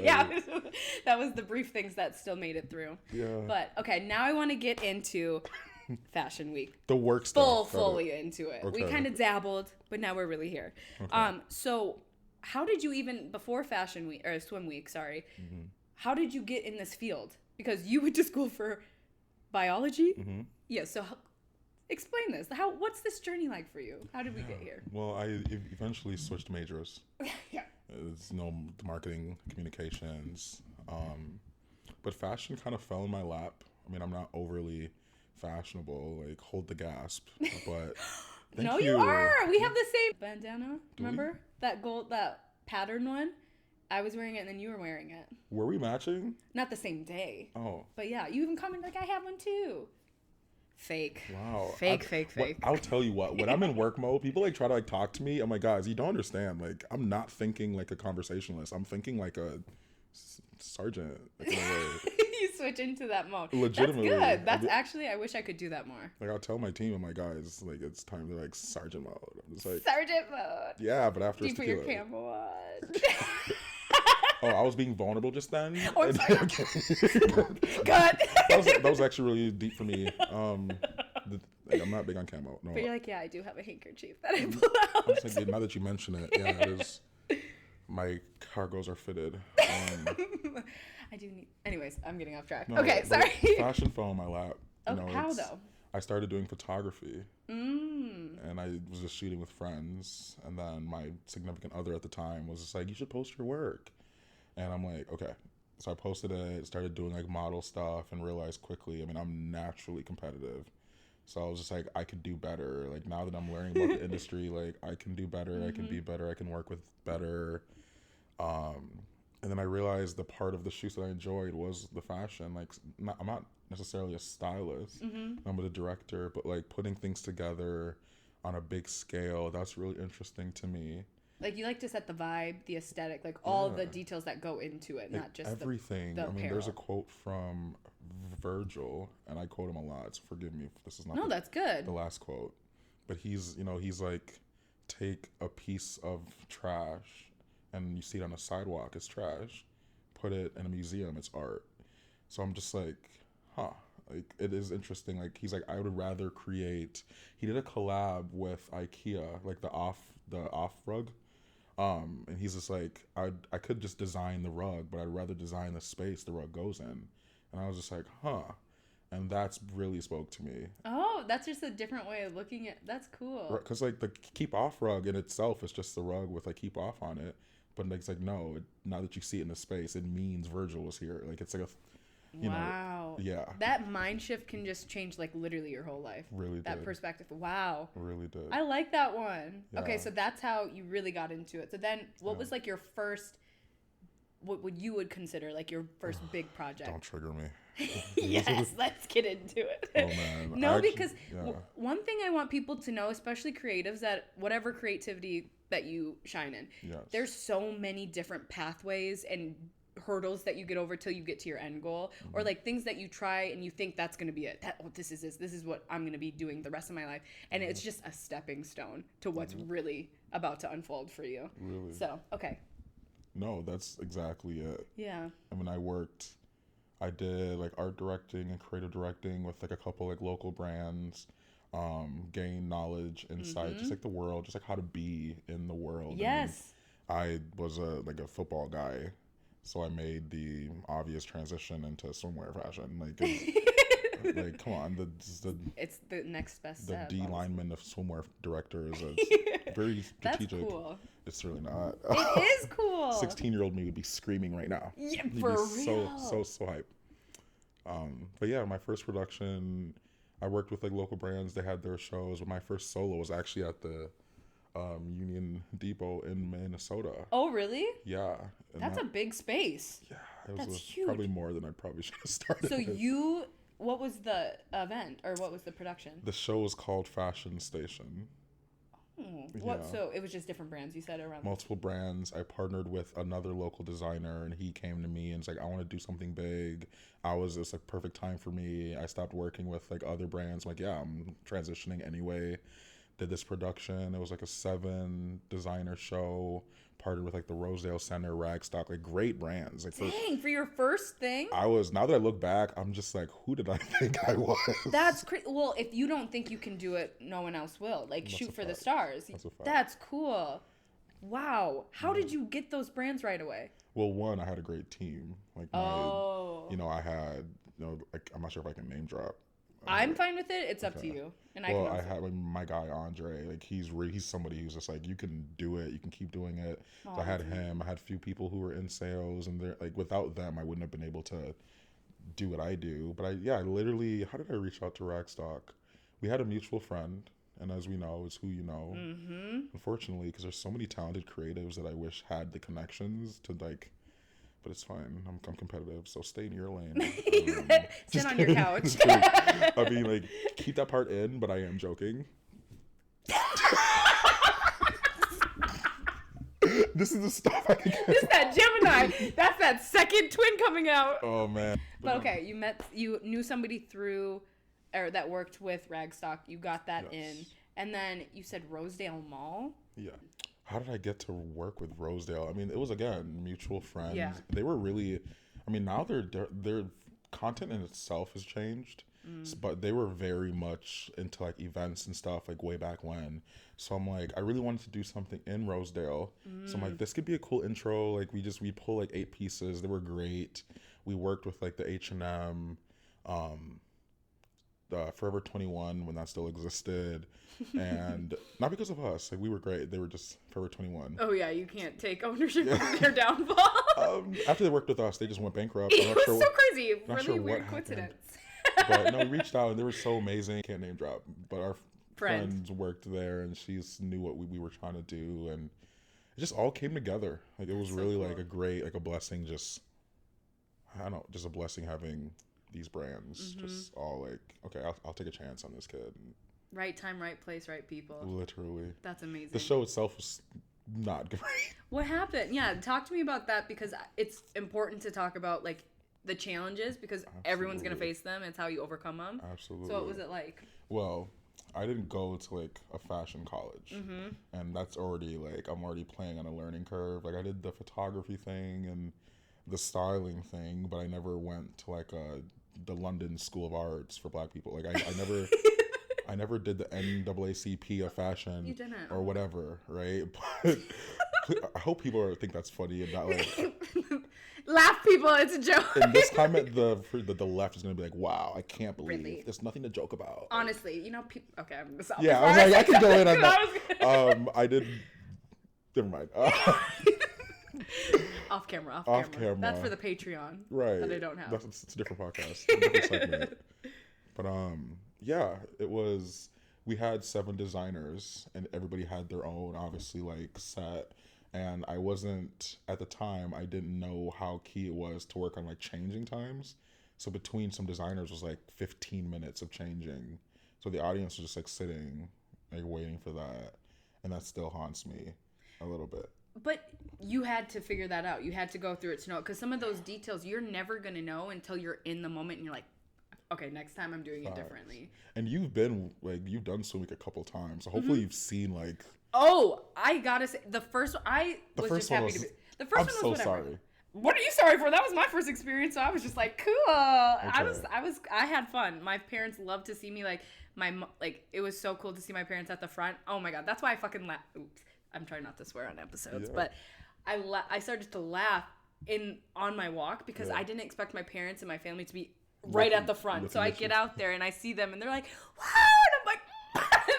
A: Yeah, that was the brief things that still made it through.
B: Yeah.
A: But, okay, now I want to get into Fashion Week.
B: The work stuff.
A: Fully into it. Okay. We kind of dabbled, but now we're really here. Okay. So how did you even, before Fashion Week, or Swim Week, sorry, how did you get in this field? Because you went to school for biology? Mm-hmm. Yeah, so explain this. What's this journey like for you? How did we get here?
B: Well, I eventually switched majors.
A: Yeah.
B: It's marketing, communications. But fashion kind of fell in my lap. I mean, I'm not overly fashionable, like hold the gasp, but
A: no, you are. We have the same bandana. Remember that pattern one? I was wearing it and then you were wearing it.
B: Were we matching?
A: Not the same day.
B: Oh.
A: But yeah, you even commented like I have one too. Fake.
B: Wow.
A: Fake.
B: I'll tell you what, when I'm in work mode, people like try to like talk to me. I'm like, guys, you don't understand. Like, I'm not thinking like a conversationalist. I'm thinking like a sergeant. Like,
A: you switch into that mode.
B: Legitimately.
A: That's good. That's actually, I wish I could do that more.
B: Like, I'll tell my team, I'm like, guys, like, it's time to like sergeant mode. I'm just like,
A: sergeant mode.
B: Yeah, but after
A: do you put your camera on?
B: Oh, I was being vulnerable just then.
A: Oh, I'm sorry. Cut.
B: That was actually really deep for me. Like, I'm not big on camo. No.
A: But you're like, yeah, I do have a handkerchief that I pull out.
B: I'm just like, now that you mention it, yeah, it is. My cargos are fitted.
A: I do need. Anyways, I'm getting off track. No, okay, sorry.
B: Fashion fell in my lap.
A: How though?
B: I started doing photography. And I was just shooting with friends. And then my significant other at the time was just like, you should post your work. And I'm like, okay. So I posted it, started doing like model stuff, and realized quickly, I mean, I'm naturally competitive. So I was just like, I could do better. Like, now that I'm learning about the industry, like, I can do better. I can be better. I can work with better. And then I realized the part of the shoots that I enjoyed was the fashion. Like, I'm not necessarily a stylist. I'm a director, but like putting things together on a big scale, that's really interesting to me.
A: Like, you like to set the vibe, the aesthetic, like all the details that go into it, not just
B: everything.
A: The
B: I mean, there's a quote from Virgil, and I quote him a lot, so forgive me if this is not
A: that's good.
B: The last quote. But he's like, take a piece of trash and you see it on a sidewalk, it's trash. Put it in a museum, it's art. So I'm just like, like, it is interesting. Like, he's like, I would rather create. He did a collab with IKEA, like the off rug. And he's just like, I could just design the rug, but I'd rather design the space the rug goes in. And I was just like, and that's really spoke to me.
A: Oh, that's just a different way of looking at. That's cool.
B: Because like the keep off rug in itself is just the rug with like keep off on it, but it's like, no, now that you see it in the space, it means Virgil was here. Like, it's like a.
A: Wow.
B: Yeah.
A: That mind shift can just change like literally your whole life.
B: Really did.
A: That perspective. Wow.
B: Really did.
A: I like that one.
B: Yeah.
A: Okay, so that's how you really got into it. So then what was like your first, what would you would consider like your first big project?
B: Don't trigger me.
A: Yes, let's get into it.
B: Oh man.
A: No, because one thing I want people to know, especially creatives, that whatever creativity that you shine in, there's so many different pathways and hurdles that you get over till you get to your end goal, or like things that you try and you think that's going to be it. This is what I'm going to be doing the rest of my life. And it's just a stepping stone to what's really about to unfold for you.
B: Really?
A: So, okay.
B: No, that's exactly it.
A: Yeah.
B: I mean, I did like art directing and creative directing with like a couple like local brands, gain knowledge, insight, just like the world, just like how to be in the world.
A: Yes.
B: I was a football guy, so I made the obvious transition into swimwear fashion. Like come on,
A: it's the next best step.
B: The D lineman of swimwear director is very strategic.
A: That's cool.
B: It's really not.
A: It is cool.
B: 16-year-old me would be screaming right now.
A: Yeah,
B: He'd
A: for
B: be
A: real.
B: So hype. But yeah, my first production, I worked with like local brands. They had their shows, but my first solo was actually at the Union Depot in Minnesota.
A: Oh, really?
B: Yeah.
A: That's a big space.
B: Yeah, it was
A: huge.
B: Probably more than I probably should have started.
A: So what was the event, or what was the production?
B: The show was called Fashion Station.
A: What?
B: Yeah.
A: So it was just different brands you said around.
B: Multiple brands. I partnered with another local designer, and he came to me and was like, "I want to do something big." It's like perfect time for me. I stopped working with like other brands. I'm like, yeah, I'm transitioning anyway. Did this production. It was like a 7 designer show. Partnered with like the Rosedale Center, Ragstock, like great brands. Like
A: for your first thing.
B: Now that I look back, I'm just like, who did I think I was?
A: That's crazy. Well, if you don't think you can do it, no one else will. Like, shoot for the stars. That's cool. Wow. How did you get those brands right away?
B: Well, one, I had a great team. Like, I had, like, I'm not sure if I can name drop.
A: I'm fine with it. It's up to you. And I
B: had like my guy Andre. Like he's somebody who's just like, you can do it. You can keep doing it. So I had him. I had a few people who were in sales, and they're like, without them, I wouldn't have been able to do what I do. But I literally, how did I reach out to Ragstock? We had a mutual friend, and as we know, it's who you know. Mm-hmm. Unfortunately, because there's so many talented creatives that I wish had the connections to like. But it's fine. I'm competitive, so stay in your lane.
A: Sit on your couch.
B: I mean, like, keep that part in, but I am joking. This is the stuff I can get.
A: This is that Gemini. That's that second twin coming out.
B: Oh, man.
A: But okay, you knew somebody that worked with Ragstock. You got that in. And then you said Rosedale Mall?
B: Yeah. How did I get to work with Rosedale? I mean, it was, again, mutual friends.
A: Yeah.
B: They were really, I mean, now their content in itself has changed, but they were very much into like events and stuff like way back when. So I'm like, I really wanted to do something in Rosedale. So I'm like, this could be a cool intro. Like we pull like 8 pieces. They were great. We worked with like the H&M, Forever 21 when that still existed, and not because of us. Like we were great. They were just Forever 21.
A: Oh yeah, you can't take ownership of their downfall.
B: After they worked with us, they just went bankrupt.
A: It was so crazy. Really weird coincidence.
B: But no, we reached out and they were so amazing. Can't name drop, but our friends worked there, and she knew what we were trying to do, and it just all came together. Like it was really cool. Like a great, like a blessing. Just I don't know, just a blessing having these brands. Just all like, okay, I'll take a chance on this kid.
A: Right time, right place, right people.
B: Literally.
A: That's amazing.
B: The show itself was not great.
A: What happened? Yeah, talk to me about that, because it's important to talk about like the challenges, because everyone's gonna face them. It's how you overcome them.
B: Absolutely.
A: So what was it like?
B: Well, I didn't go to like a fashion college, and that's already like I'm already playing on a learning curve. Like I did the photography thing and the styling thing, but I never went to like the London School of Arts for Black people. Like I never I never did the NAACP of fashion.
A: You didn't.
B: Or whatever, right? But I hope people think that's funny and not like
A: laugh, people. It's a joke.
B: And this comment, the left is gonna be like, "Wow, I can't believe there's nothing to joke about."
A: Honestly, you know, people. Okay, I'm gonna stop.
B: Yeah, I was like, I can go in on that. I did. Never mind.
A: Off camera. That's for the Patreon.
B: Right.
A: That I don't have.
B: It's a different podcast. A different segment. But yeah, it was. We had 7 designers, and everybody had their own, obviously, like set. And I wasn't at the time. I didn't know how key it was to work on like changing times. So between some designers was like 15 minutes of changing. So the audience was just like sitting, like waiting for that, and that still haunts me a little bit.
A: But you had to figure that out. You had to go through it to know it. Because some of those details you're never going to know until you're in the moment and you're like, okay, next time I'm doing it differently.
B: And you've done Swim Week a couple times. So hopefully you've seen like...
A: Oh, I gotta say, the first one, The first one was whatever.
B: Sorry.
A: What are you sorry for? That was my first experience, so I was just like, cool. Okay. I had fun. My parents loved to see me, like, it was so cool to see my parents at the front. Oh my God, that's why I fucking laugh. Oops, I'm trying not to swear on episodes, but I started to laugh on my walk because I didn't expect my parents and my family to be right at the front. So I get out there and I see them and they're like, wow, and I'm like,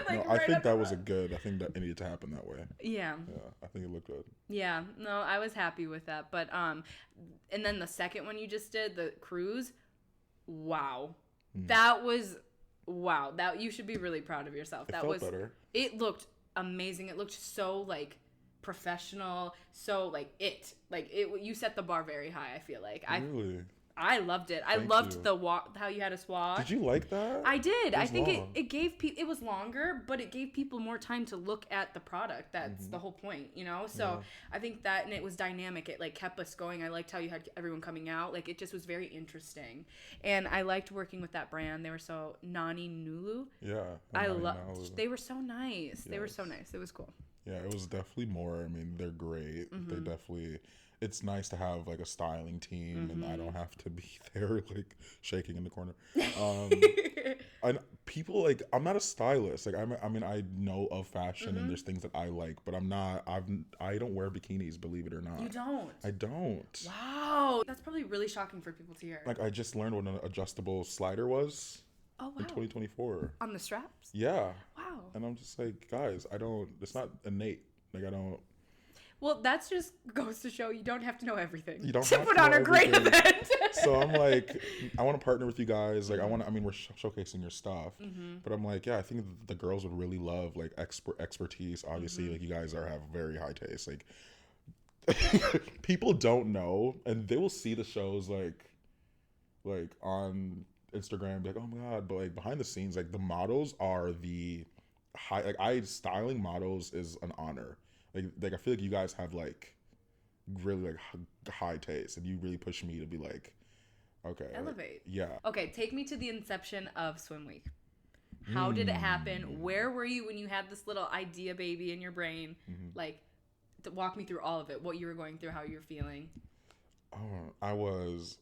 B: no, I think that was I think that it needed to happen that way.
A: Yeah.
B: Yeah, I think it looked good.
A: Yeah, no, I was happy with that. But, and then the second one you just did, the cruise, wow. That was, wow. That, you should be really proud of yourself.
B: It felt better.
A: It looked amazing. It looked so, like, professional, so, like, you set the bar very high, I feel like.
B: Really?
A: I loved it. I loved the walk, how you had a swatch.
B: Did you like that?
A: I did. I think it gave people, it was longer, but it gave people more time to look at the product. That's the whole point, you know? So I think that, and it was dynamic. It like kept us going. I liked how you had everyone coming out. Like it just was very interesting. And I liked working with that brand. They were so, Nani Nulu.
B: Yeah.
A: They were so nice. Yes. They were so nice. It was cool.
B: Yeah, it was definitely more. I mean, they're great. They definitely... It's nice to have like a styling team and I don't have to be there like shaking in the corner. And people like, I'm not a stylist. Like I mean, I know of fashion and there's things that I like, but I don't wear bikinis, believe it or not.
A: You don't?
B: I don't.
A: Wow. That's probably really shocking for people to hear.
B: Like I just learned what an adjustable slider was.
A: Oh, wow.
B: In 2024.
A: On the straps?
B: Yeah.
A: Wow.
B: And I'm just like, guys, it's not innate. Like I don't.
A: Well, that's just goes to show you don't have to know everything.
B: You don't
A: to
B: have
A: put
B: to
A: on
B: know
A: a great
B: everything.
A: event.
B: So I'm like, I want to partner with you guys. Like, we're showcasing your stuff. But I'm like, yeah, I think the girls would really love like expertise. Obviously, like you guys have very high taste. Like, people don't know, and they will see the shows like on Instagram, be like, oh my God. But like behind the scenes, like the models are the high. Like styling models is an honor. Like I feel like you guys have like really like high taste, and you really push me to be like, okay,
A: elevate.
B: Yeah.
A: Okay, take me to the inception of Swim Week. How did it happen? Where were you when you had this little idea baby in your brain? Like, walk me through all of it. What you were going through, how you were feeling.
B: Oh, I was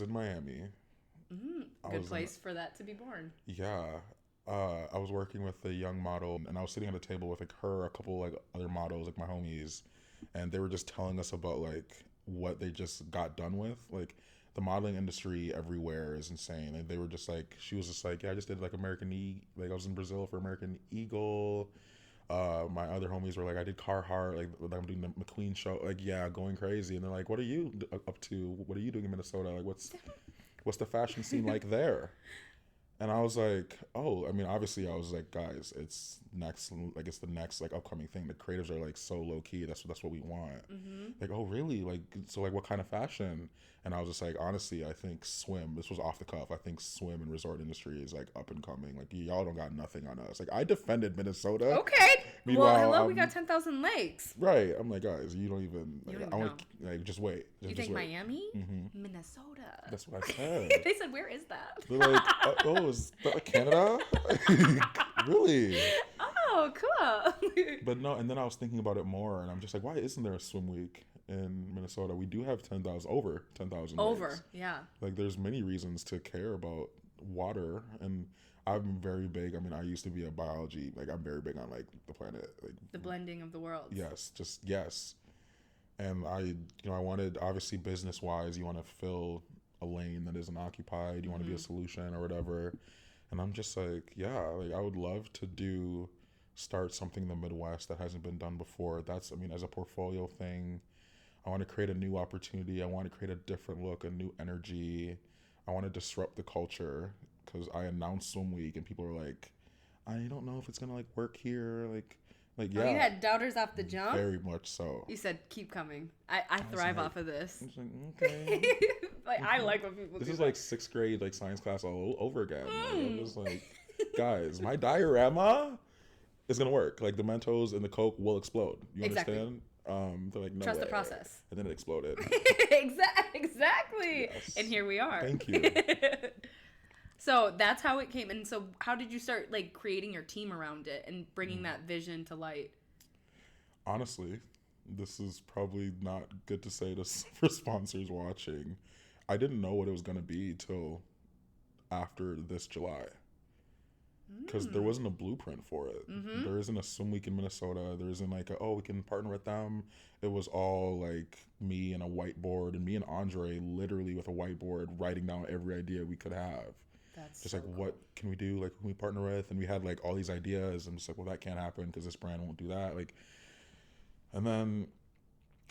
B: in Miami.
A: Good place for that to be born.
B: Yeah. I was working with a young model, and I was sitting at a table with like her, a couple like other models, like my homies, and they were just telling us about like what they just got done with. Like the modeling industry everywhere is insane. Like they were just like, she was just like, yeah, I just did like like I was in Brazil for American Eagle. My other homies were like, I did Carhartt, like I'm doing the McQueen show, like yeah, going crazy. And they're like, what are you up to? What are you doing in Minnesota? Like what's the fashion scene like there? And I was like, oh, I mean, obviously I was like, guys, it's the next like upcoming thing. The creatives are like so low key. That's what we want. Like, oh, really? Like, so like what kind of fashion? And I was just like, honestly, I think swim, this was off the cuff. I think swim and resort industry is like up and coming. Like y'all don't got nothing on us. Like I defended Minnesota.
A: Okay. Well, hello, we got 10,000 lakes.
B: Right. I'm like, guys, you don't even, like,
A: I
B: want like, just wait.
A: You think Miami? Minnesota.
B: That's what I said.
A: They said, where is that?
B: They're like, oh, is that like Canada? Really?
A: Oh, cool.
B: But no, and then I was thinking about it more, and I'm just like, why isn't there a swim week in Minnesota? We do have over 10,000 lakes.
A: Yeah.
B: Like, there's many reasons to care about water, and I'm very big. I mean, I used to be a biology, like I'm very big on like the planet, like
A: the blending of the worlds.
B: Yes. And I wanted, obviously business wise, you want to fill a lane that isn't occupied. You want to be a solution or whatever. And I'm just like, yeah, like I would love to start something in the Midwest that hasn't been done before. That's, I mean, as a portfolio thing, I want to create a new opportunity. I want to create a different look, a new energy. I want to disrupt the culture, because I announced Swim Week and people were like, I don't know if it's going to like work here. Like, yeah.
A: Oh, you had doubters off the jump?
B: Very much so.
A: You said, keep coming. I thrive off of this.
B: I was like, okay.
A: Like, I like when people
B: This is like 6th grade, like science class all over again. Like, I'm just like, guys, my diorama is going to work. Like the Mentos and the Coke will explode. You understand? They're like, no
A: Trust
B: way.
A: the process.
B: And then it exploded.
A: Exactly.
B: Yes.
A: And here we are.
B: Thank you.
A: So that's how it came. And so how did you start like creating your team around it and bringing that vision to light?
B: Honestly, this is probably not good to say for sponsors watching. I didn't know what it was going to be till after this July. Because there wasn't a blueprint for it. There isn't a swim week in Minnesota. There isn't like, we can partner with them. It was all like me and a whiteboard, and me and Andre literally with a whiteboard writing down every idea we could have.
A: That's
B: just
A: so
B: like,
A: cool.
B: what can we do? Like, who can we partner with? And we had like all these ideas. And just like, well, that can't happen because this brand won't do that. Like, and then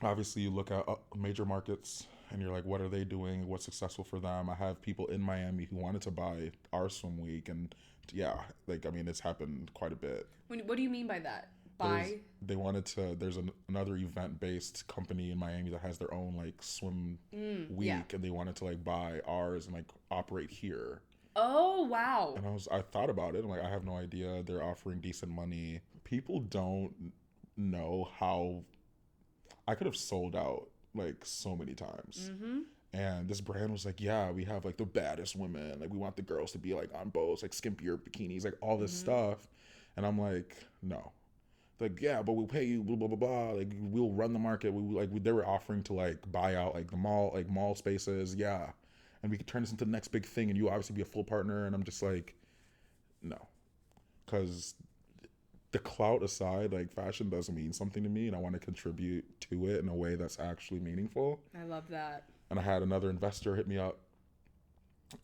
B: obviously you look at major markets and you're like, what are they doing? What's successful for them? I have people in Miami who wanted to buy our swim week, and yeah, like, I mean, it's happened quite a bit.
A: What do you mean by that?
B: They wanted to, there's another event-based company in Miami that has their own like swim week, and they wanted to like buy ours and like operate here.
A: Oh, wow.
B: And I thought about it. I'm like, I have no idea. They're offering decent money. People don't know how I could have sold out like so many times. And this brand was like, yeah, we have like the baddest women. Like, we want the girls to be like on boats, like skimpier bikinis, like all this stuff. And I'm like, no. Like, yeah, but we'll pay you, blah, blah, blah, blah. Like, we'll run the market. They were offering to like buy out like the mall spaces. Yeah. And we could turn this into the next big thing. And you obviously be a full partner. And I'm just like, no. Because the clout aside, like, fashion does mean something to me. And I want to contribute to it in a way that's actually meaningful.
A: I love that.
B: And I had another investor hit me up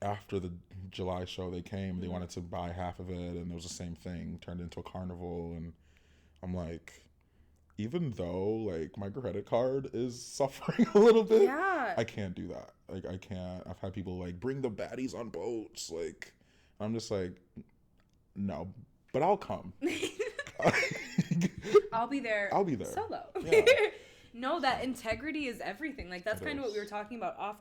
B: after the July show. They came, they wanted to buy half of it, and it was the same thing, turned into a carnival. And I'm like, even though like my credit card is suffering a little bit, I can't do that. Like, I can't. I've had people like, bring the baddies on boats. Like, I'm just like, no, but I'll come.
A: I'll be there. Solo.
B: Yeah.
A: No, that integrity is everything. Like, that's kind of what we were talking about off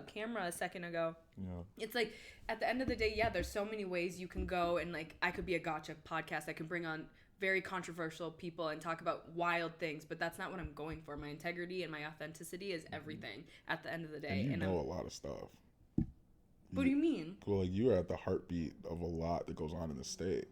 A: camera a second ago.
B: Yeah.
A: It's like, at the end of the day, yeah, there's so many ways you can go, and like, I could be a gotcha podcast. I can bring on very controversial people and talk about wild things, but that's not what I'm going for. My integrity and my authenticity is everything at the end of the day.
B: And you know a lot of stuff.
A: What do you mean?
B: Well, like, you are at the heartbeat of a lot that goes on in the state.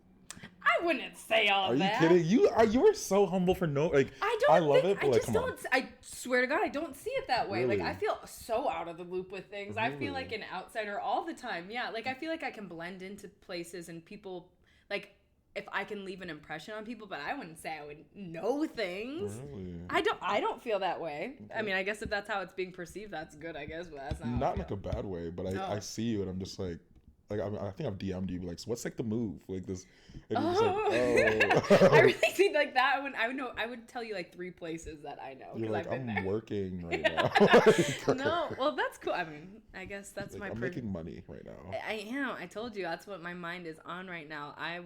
A: I wouldn't say all of that.
B: Are you kidding? You are so humble for no, like, I love it, but like, come on.
A: I swear to God, I don't see it that way.
B: Really?
A: Like, I feel so out of the loop with things.
B: Really?
A: I feel like an outsider all the time. Yeah, like, I feel like I can blend into places and people, like, if I can leave an impression on people, but I wouldn't say I would know things.
B: Really?
A: I don't feel that way. Okay. I mean, I guess if that's how it's being perceived, that's good, I guess, but that's
B: not like a bad way, but I see you and I'm just like, I think I've DM'd you, like, so what's like the move? Like this, and you're just like,
A: I really think like that when I would tell you like 3 places that I know.
B: You're like,
A: I've been
B: I'm
A: there.
B: working right now.
A: No, well, that's cool. I mean, I guess that's
B: like,
A: my.
B: I'm making money right now.
A: I am. I told you that's what my mind is on right now. I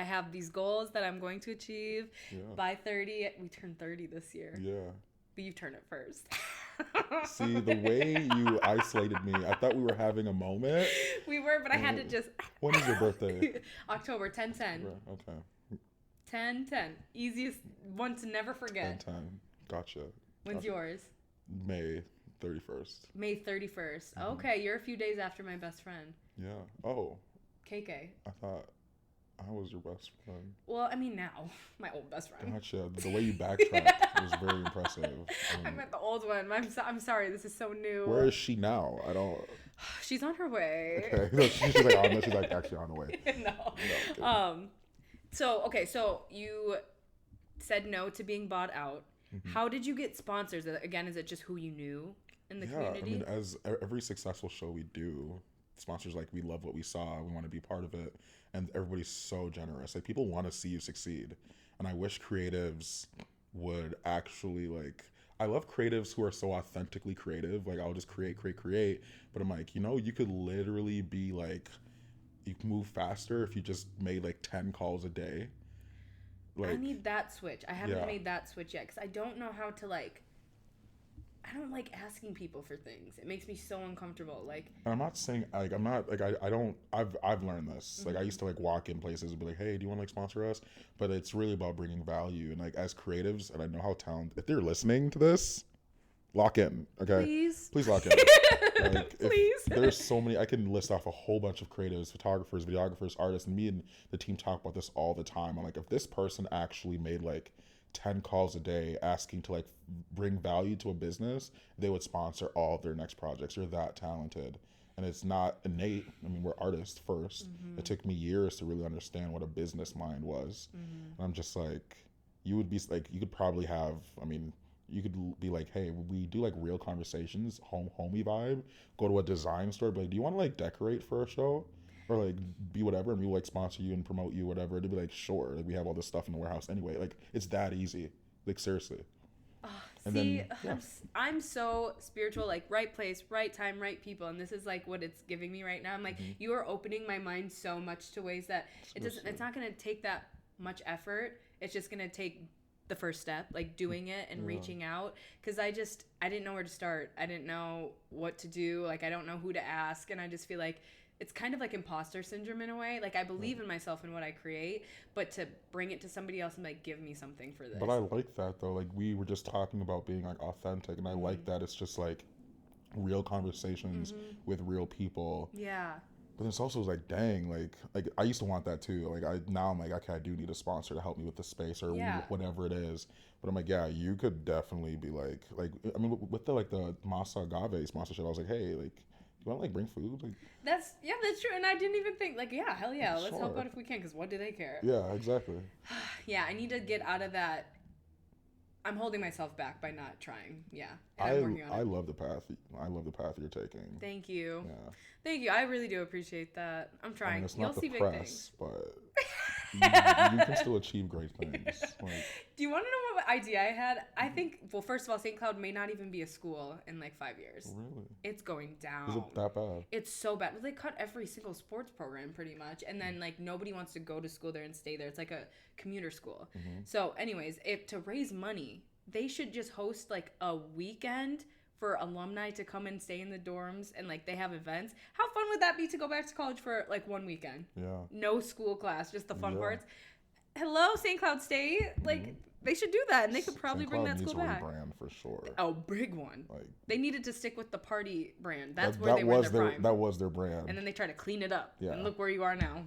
A: have these goals that I'm going to achieve by 30. We turn 30 this year.
B: Yeah.
A: But you turn it first.
B: See, the way you isolated me, I thought we were having a moment.
A: We were, but I had to just...
B: When is your birthday?
A: October 10/10.
B: Okay.
A: 10/10. Easiest one to never forget.
B: 10/10. Gotcha.
A: When's yours?
B: May 31st.
A: May 31st. Okay, you're a few days after my best friend.
B: Yeah. Oh.
A: KK.
B: I thought I was your best friend.
A: Well, I mean now, my old best friend.
B: Gotcha. The way you backtracked was very impressive.
A: I meant the old one. I'm sorry. This is so new.
B: Where is she now? I don't.
A: She's on her way.
B: Okay. She's like actually on the way.
A: No. So you said no to being bought out. How did you get sponsors? Again, is it just who you knew in the community?
B: I mean, as every successful show we do, sponsors like, we love what we saw, we want to be part of it, and everybody's so generous. Like, people want to see you succeed, and I wish creatives would actually, like, I love creatives who are so authentically creative. Like, I'll just create, but I'm like, you could literally be like, you can move faster if you just made like 10 calls a day. Like,
A: I need that switch. I haven't made that switch yet because I don't know how to like. I don't like asking people for things. It makes me so uncomfortable. Like,
B: and I'm not saying like I'm not like I don't I've learned this. Like I used to like walk in places and be like, hey, do you want to like sponsor us? But it's really about bringing value. And like as creatives, and I know how talented. If they're listening to this, lock in, okay? Please lock in. Like,
A: Please.
B: There's so many. I can list off a whole bunch of creatives, photographers, videographers, artists, and me and the team talk about this all the time. I'm like, if this person actually made like 10 calls a day asking to like bring value to a business, they would sponsor all of their next projects. They're that talented. And it's not innate. I mean, we're artists first. It took me years to really understand what a business mind was. And I'm just like, you would be like, you could probably have, I mean, you could be like, hey, we do like real conversations, homey vibe, go to a design store, be like, do you want to like decorate for a show? Or like be whatever, and we will like sponsor you and promote you, whatever. To be like, sure, like we have all this stuff in the warehouse anyway. Like it's that easy. Like seriously.
A: I'm so spiritual, like right place, right time, right people, and this is like what it's giving me right now. I'm like, you are opening my mind so much to ways that it's not gonna take that much effort. It's just gonna take the first step, like doing it and reaching out, because I didn't know where to start. I didn't know what to do. Like I don't know who to ask, and I just feel like it's kind of like imposter syndrome in a way. Like I believe in myself and what I create, but to bring it to somebody else and like, give me something for this.
B: But I like that though. Like we were just talking about being like authentic, and I like that it's just like real conversations with real people.
A: Yeah.
B: But it's also like, dang, like I used to want that too. Like I'm like, okay, I do need a sponsor to help me with the space or whatever it is. But I'm like, yeah, you could definitely be like I mean, with the like the Masa Agave sponsorship, I was like, hey, like, do you want to like bring food? Like,
A: that's true. And I didn't even think like, yeah, hell yeah, let's help out if we can, because what do they care?
B: Yeah, exactly.
A: Yeah, I need to get out of that. I'm holding myself back by not trying. Yeah, and
B: I'm
A: working on it.
B: I love the path. I love the path you're taking.
A: Thank you.
B: Yeah.
A: Thank you. I really do appreciate that. I'm trying.
B: I mean, it's
A: You'll
B: not the
A: see big
B: press,
A: things.
B: but you can still achieve great things. Like,
A: do you want to know what idea I had? I think, well, first of all, St. Cloud may not even be a school in like 5 years.
B: really?
A: It's going down.
B: Is it that bad?
A: It's so bad. They cut every single sports program pretty much, and then like nobody wants to go to school there and stay there. It's like a commuter school. So anyways, if to raise money, they should just host like a weekend for alumni to come and stay in the dorms, and like they have events. How fun would that be to go back to college for like one weekend?
B: Yeah.
A: No school class, just the fun parts. Hello, St. Cloud State. Like they should do that, and they could probably bring that school back.
B: Brand for sure.
A: Oh, big one. Like they needed to stick with the party brand. That's
B: that,
A: where they were in their prime.
B: That was their brand.
A: And then they tried to clean it up.
B: Yeah.
A: And look where you are now.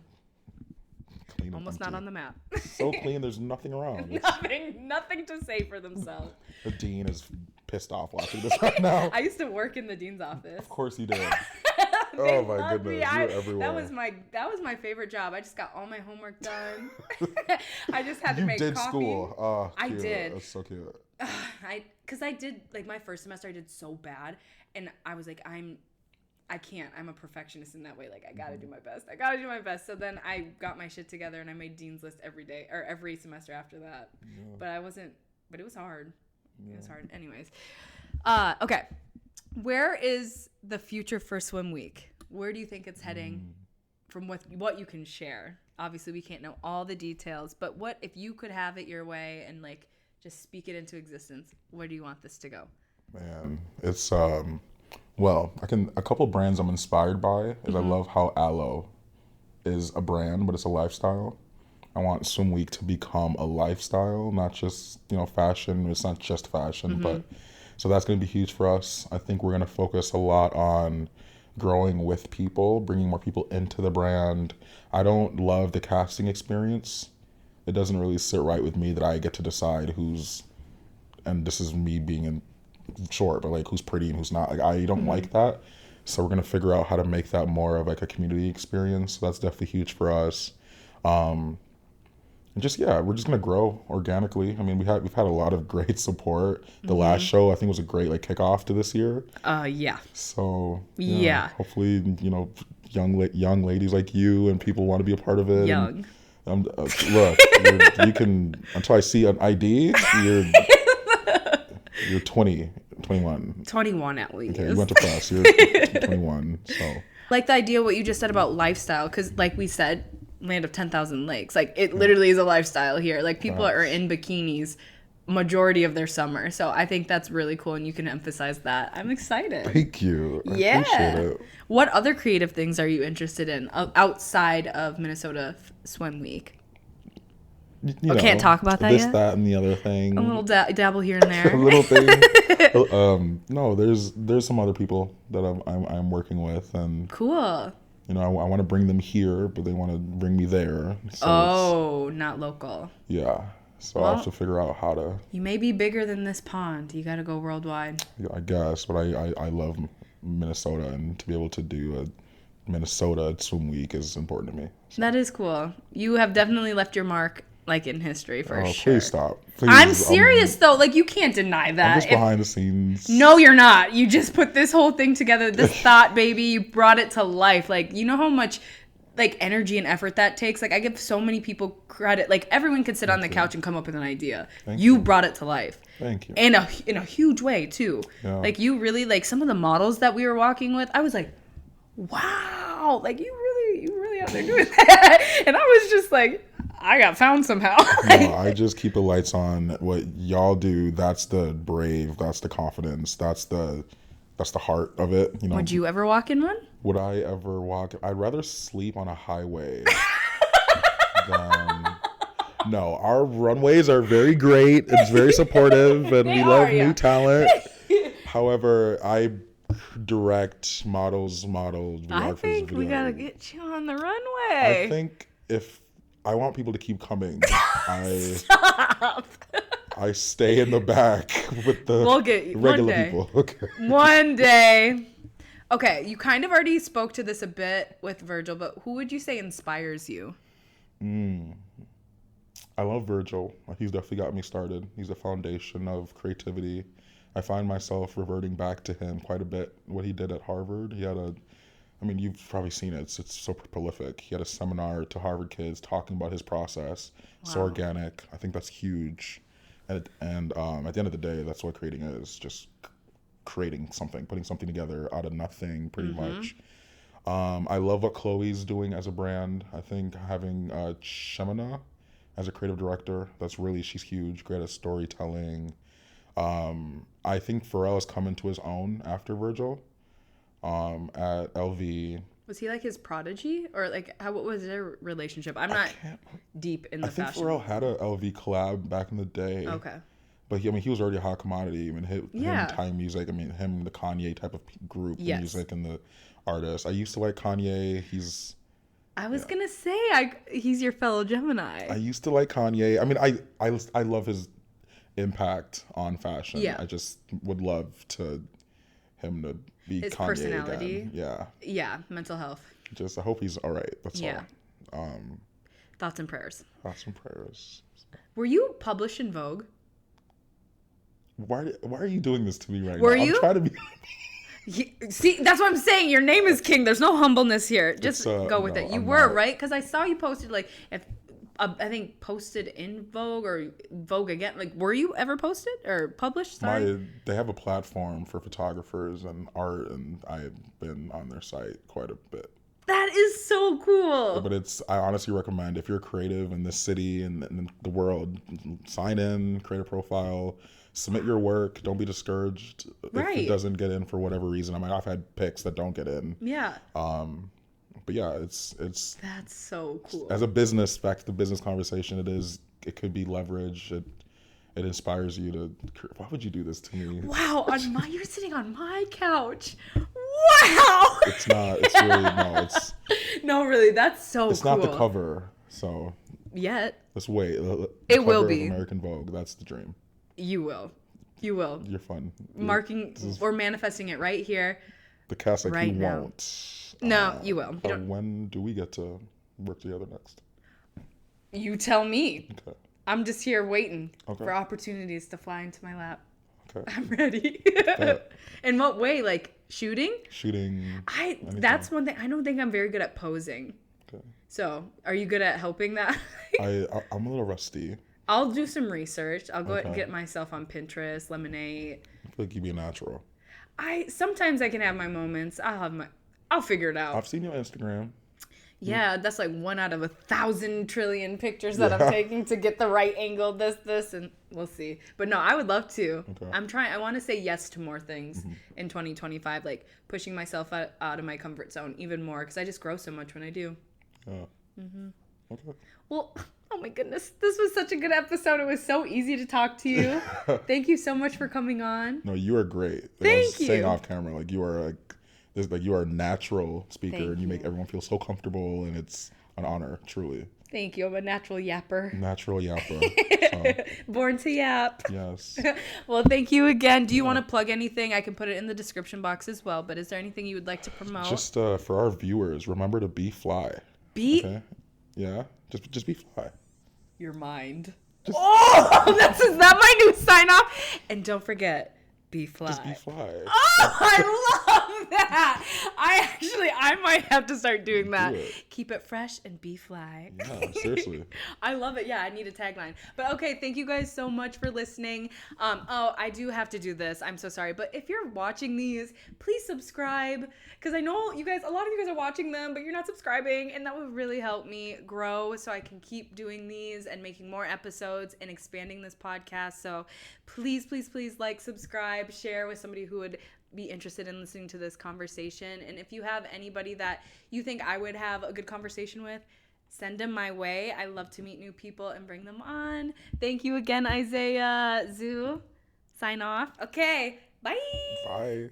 B: Clean
A: almost not on the map.
B: So clean, there's nothing around.
A: Nothing to say for themselves.
B: The dean is pissed off watching this right now.
A: I used to work in the dean's office.
B: Of course you did. Oh my goodness, you're everywhere.
A: That was my favorite job. I just got all my homework done. I just had to make coffee.
B: You did school. Oh,
A: I did.
B: That's so cute.
A: Because I did, like my first semester I did so bad, and I was like, I can't. I'm a perfectionist in that way. Like I gotta do my best. So then I got my shit together and I made Dean's List every day or every semester after that. Yeah. But it was hard. Yeah. It was hard. Anyways. Okay. Where is the future for Swim Week? Where do you think it's heading from what you can share? Obviously we can't know all the details, but what if you could have it your way and like just speak it into existence, where do you want this to go?
B: Man, it's well, a couple brands I'm inspired by is I love how Aloe is a brand, but it's a lifestyle. I want Swim Week to become a lifestyle, not just, fashion. It's not just fashion, but so that's going to be huge for us. I think we're going to focus a lot on growing with people, bringing more people into the brand. I don't love the casting experience. It doesn't really sit right with me that I get to decide who's, and this is me being in short, but like who's pretty and who's not. Like I don't like that. So we're gonna figure out how to make that more of like a community experience. So that's definitely huge for us. And we're just gonna grow organically. I mean, we've had a lot of great support. The last show I think was a great like kickoff to this year.
A: Yeah.
B: So hopefully young ladies like you and people want to be a part of it.
A: Young.
B: And, look, you can until I see an ID. You're 20, 21.
A: 21 at least.
B: Okay, you went to press. You're 21, so.
A: Like the idea what you just said about lifestyle, because like we said, land of 10,000 lakes. Like it literally is a lifestyle here. Like people are in bikinis majority of their summer. So I think that's really cool, and you can emphasize that. I'm excited.
B: Thank you. I appreciate it.
A: What other creative things are you interested in outside of Minnesota Swim Week?
B: You know,
A: can't talk about that
B: this,
A: yet?
B: that, and the other thing.
A: A little dabble here and there.
B: A little thing. No, there's some other people that I'm working with, and
A: Cool.
B: you know, I want to bring them here, but they want to bring me there.
A: So not local.
B: Yeah. So I have to figure out how to.
A: You may be bigger than this pond. You got to go worldwide.
B: I guess, but I love Minnesota, and to be able to do a Minnesota Swim Week is important to me. So.
A: That is cool. You have definitely left your mark, like, in history for sure.
B: Please stop. Please,
A: I'm serious though. Like, you can't deny that.
B: I'm just behind the scenes.
A: No, you're not. You just put this whole thing together. This thought, baby. You brought it to life. Like, you know how much like energy and effort that takes. Like, I give so many people credit. Like, everyone could sit on the couch and come up with an idea. You brought it to life.
B: Thank you.
A: In a huge way too.
B: Yeah.
A: Like, you really, like, some of the models that we were walking with, I was like, wow, like, you really out there doing that. And I was just like, I got found somehow.
B: No, I just keep the lights on. What y'all do, that's the brave, that's the confidence, that's the heart of it. You know.
A: Would you ever walk in one?
B: Would I ever walk? I'd rather sleep on a highway than. No, our runways are very great. It's very supportive, and we love new talent. However, I direct models,
A: I think we gotta get you on the runway.
B: I think if I want people to keep coming,
A: Stop.
B: I stay in the back with the regular people. Okay.
A: One day. Okay, you kind of already spoke to this a bit with Virgil, but who would you say inspires you?
B: I love Virgil. He's definitely got me started. He's a foundation of creativity. I find myself reverting back to him quite a bit. What he did at Harvard, he had you've probably seen it. It's so prolific. He had a seminar to Harvard kids talking about his process. Wow. It's organic. I think that's huge. And at the end of the day, that's what creating is. Just creating something, putting something together out of nothing, pretty much. I love what Chloe's doing as a brand. I think having Shemina as a creative director, she's huge, great at storytelling. I think Pharrell has come into his own after Virgil at LV.
A: Was he like his prodigy, or like what was their relationship? I'm not deep in the fashion.
B: I think Pharrell had a LV collab back in the day.
A: Okay.
B: But he was already a hot commodity. Him Thai music. Him the Kanye type of group music and the artist. I used to like Kanye.
A: I was gonna say he's your fellow Gemini.
B: I used to like Kanye. I love his impact on fashion.
A: Yeah.
B: I just would love him to be
A: his
B: Kanye
A: personality.
B: Again. Yeah.
A: Yeah. Mental health.
B: Just I hope he's all right. That's all.
A: Thoughts and prayers.
B: Thoughts and prayers.
A: Were you published in Vogue?
B: Why are you doing this to me right now?
A: Were you?
B: I'm trying to be.
A: See, that's what I'm saying. Your name is King. There's no humbleness here. Just go with it. You were, right? Because I saw you posted I think posted in Vogue or Vogue again. Like, were you ever posted or published? Sorry.
B: They have a platform for photographers and art, and I've been on their site quite a bit.
A: That is so cool.
B: But I honestly recommend, if you're creative in this city and in the world, sign in, create a profile, submit your work. Don't be discouraged if it doesn't get in for whatever reason. I've had picks that don't get in.
A: Yeah.
B: But yeah, it's
A: that's so cool.
B: As a business, back to the business conversation, it could be leverage. It inspires you to. Why would you do this to me?
A: Wow, you're sitting on my couch. Wow.
B: It's not. It's really no. It's
A: no, really. That's so.
B: It's
A: cool.
B: not the cover. So.
A: Yet.
B: Let's wait.
A: It will be
B: American Vogue. That's the dream.
A: You will. You're
B: fun.
A: Marking or manifesting it right here.
B: The cast like
A: right
B: you
A: now.
B: won't.
A: No, you will.
B: When do we get to work together next?
A: You tell me.
B: Okay.
A: I'm just here waiting for opportunities to fly into my lap.
B: Okay.
A: I'm ready. In what way? Like shooting?
B: Shooting.
A: That's one thing. I don't think I'm very good at posing.
B: Okay.
A: So, are you good at helping that?
B: I'm a little rusty.
A: I'll do some research. I'll go get myself on Pinterest, Lemonade.
B: I feel like you'd be a natural.
A: Sometimes I can have my moments. I'll figure it out.
B: I've seen your Instagram.
A: Yeah, that's like 1 out of 1,000 trillion pictures that I'm taking to get the right angle, this, and we'll see. But no, I would love to. Okay. I want to say yes to more things in 2025, like pushing myself out of my comfort zone even more, because I just grow so much when I do. Yeah. Okay. Well, oh my goodness, this was such a good episode. It was so easy to talk to you. Thank you so much for coming on.
B: No, you are great.
A: Thank you.
B: Saying off camera, like you are you are a natural speaker, and you make everyone feel so comfortable, and it's an honor, truly.
A: Thank you. I'm a natural yapper.
B: Natural yapper.
A: Born to yap.
B: Yes.
A: Well, thank you again. Do you want to plug anything? I can put it in the description box as well, but is there anything you would like to promote?
B: Just for our viewers, remember to be fly. Okay? Yeah. Just be fly.
A: Your mind. Is that my new sign off? And don't forget, be fly.
B: Just be fly.
A: Oh, I love that. I might have to start doing that. Keep it fresh and be fly.
B: Yeah, seriously.
A: I love it. Yeah, I need a tagline. But okay, thank you guys so much for listening. I do have to do this. I'm so sorry. But if you're watching these, please subscribe. Because I know a lot of you guys are watching them, but you're not subscribing. And that would really help me grow so I can keep doing these and making more episodes and expanding this podcast. So please, please, please like, subscribe, share with somebody who would be interested in listening to this conversation. And if you have anybody that you think I would have a good conversation with, send them my way. I love to meet new people and bring them on. Thank you again, Isaiah. Zoo. Sign off. Okay. Bye.
B: Bye.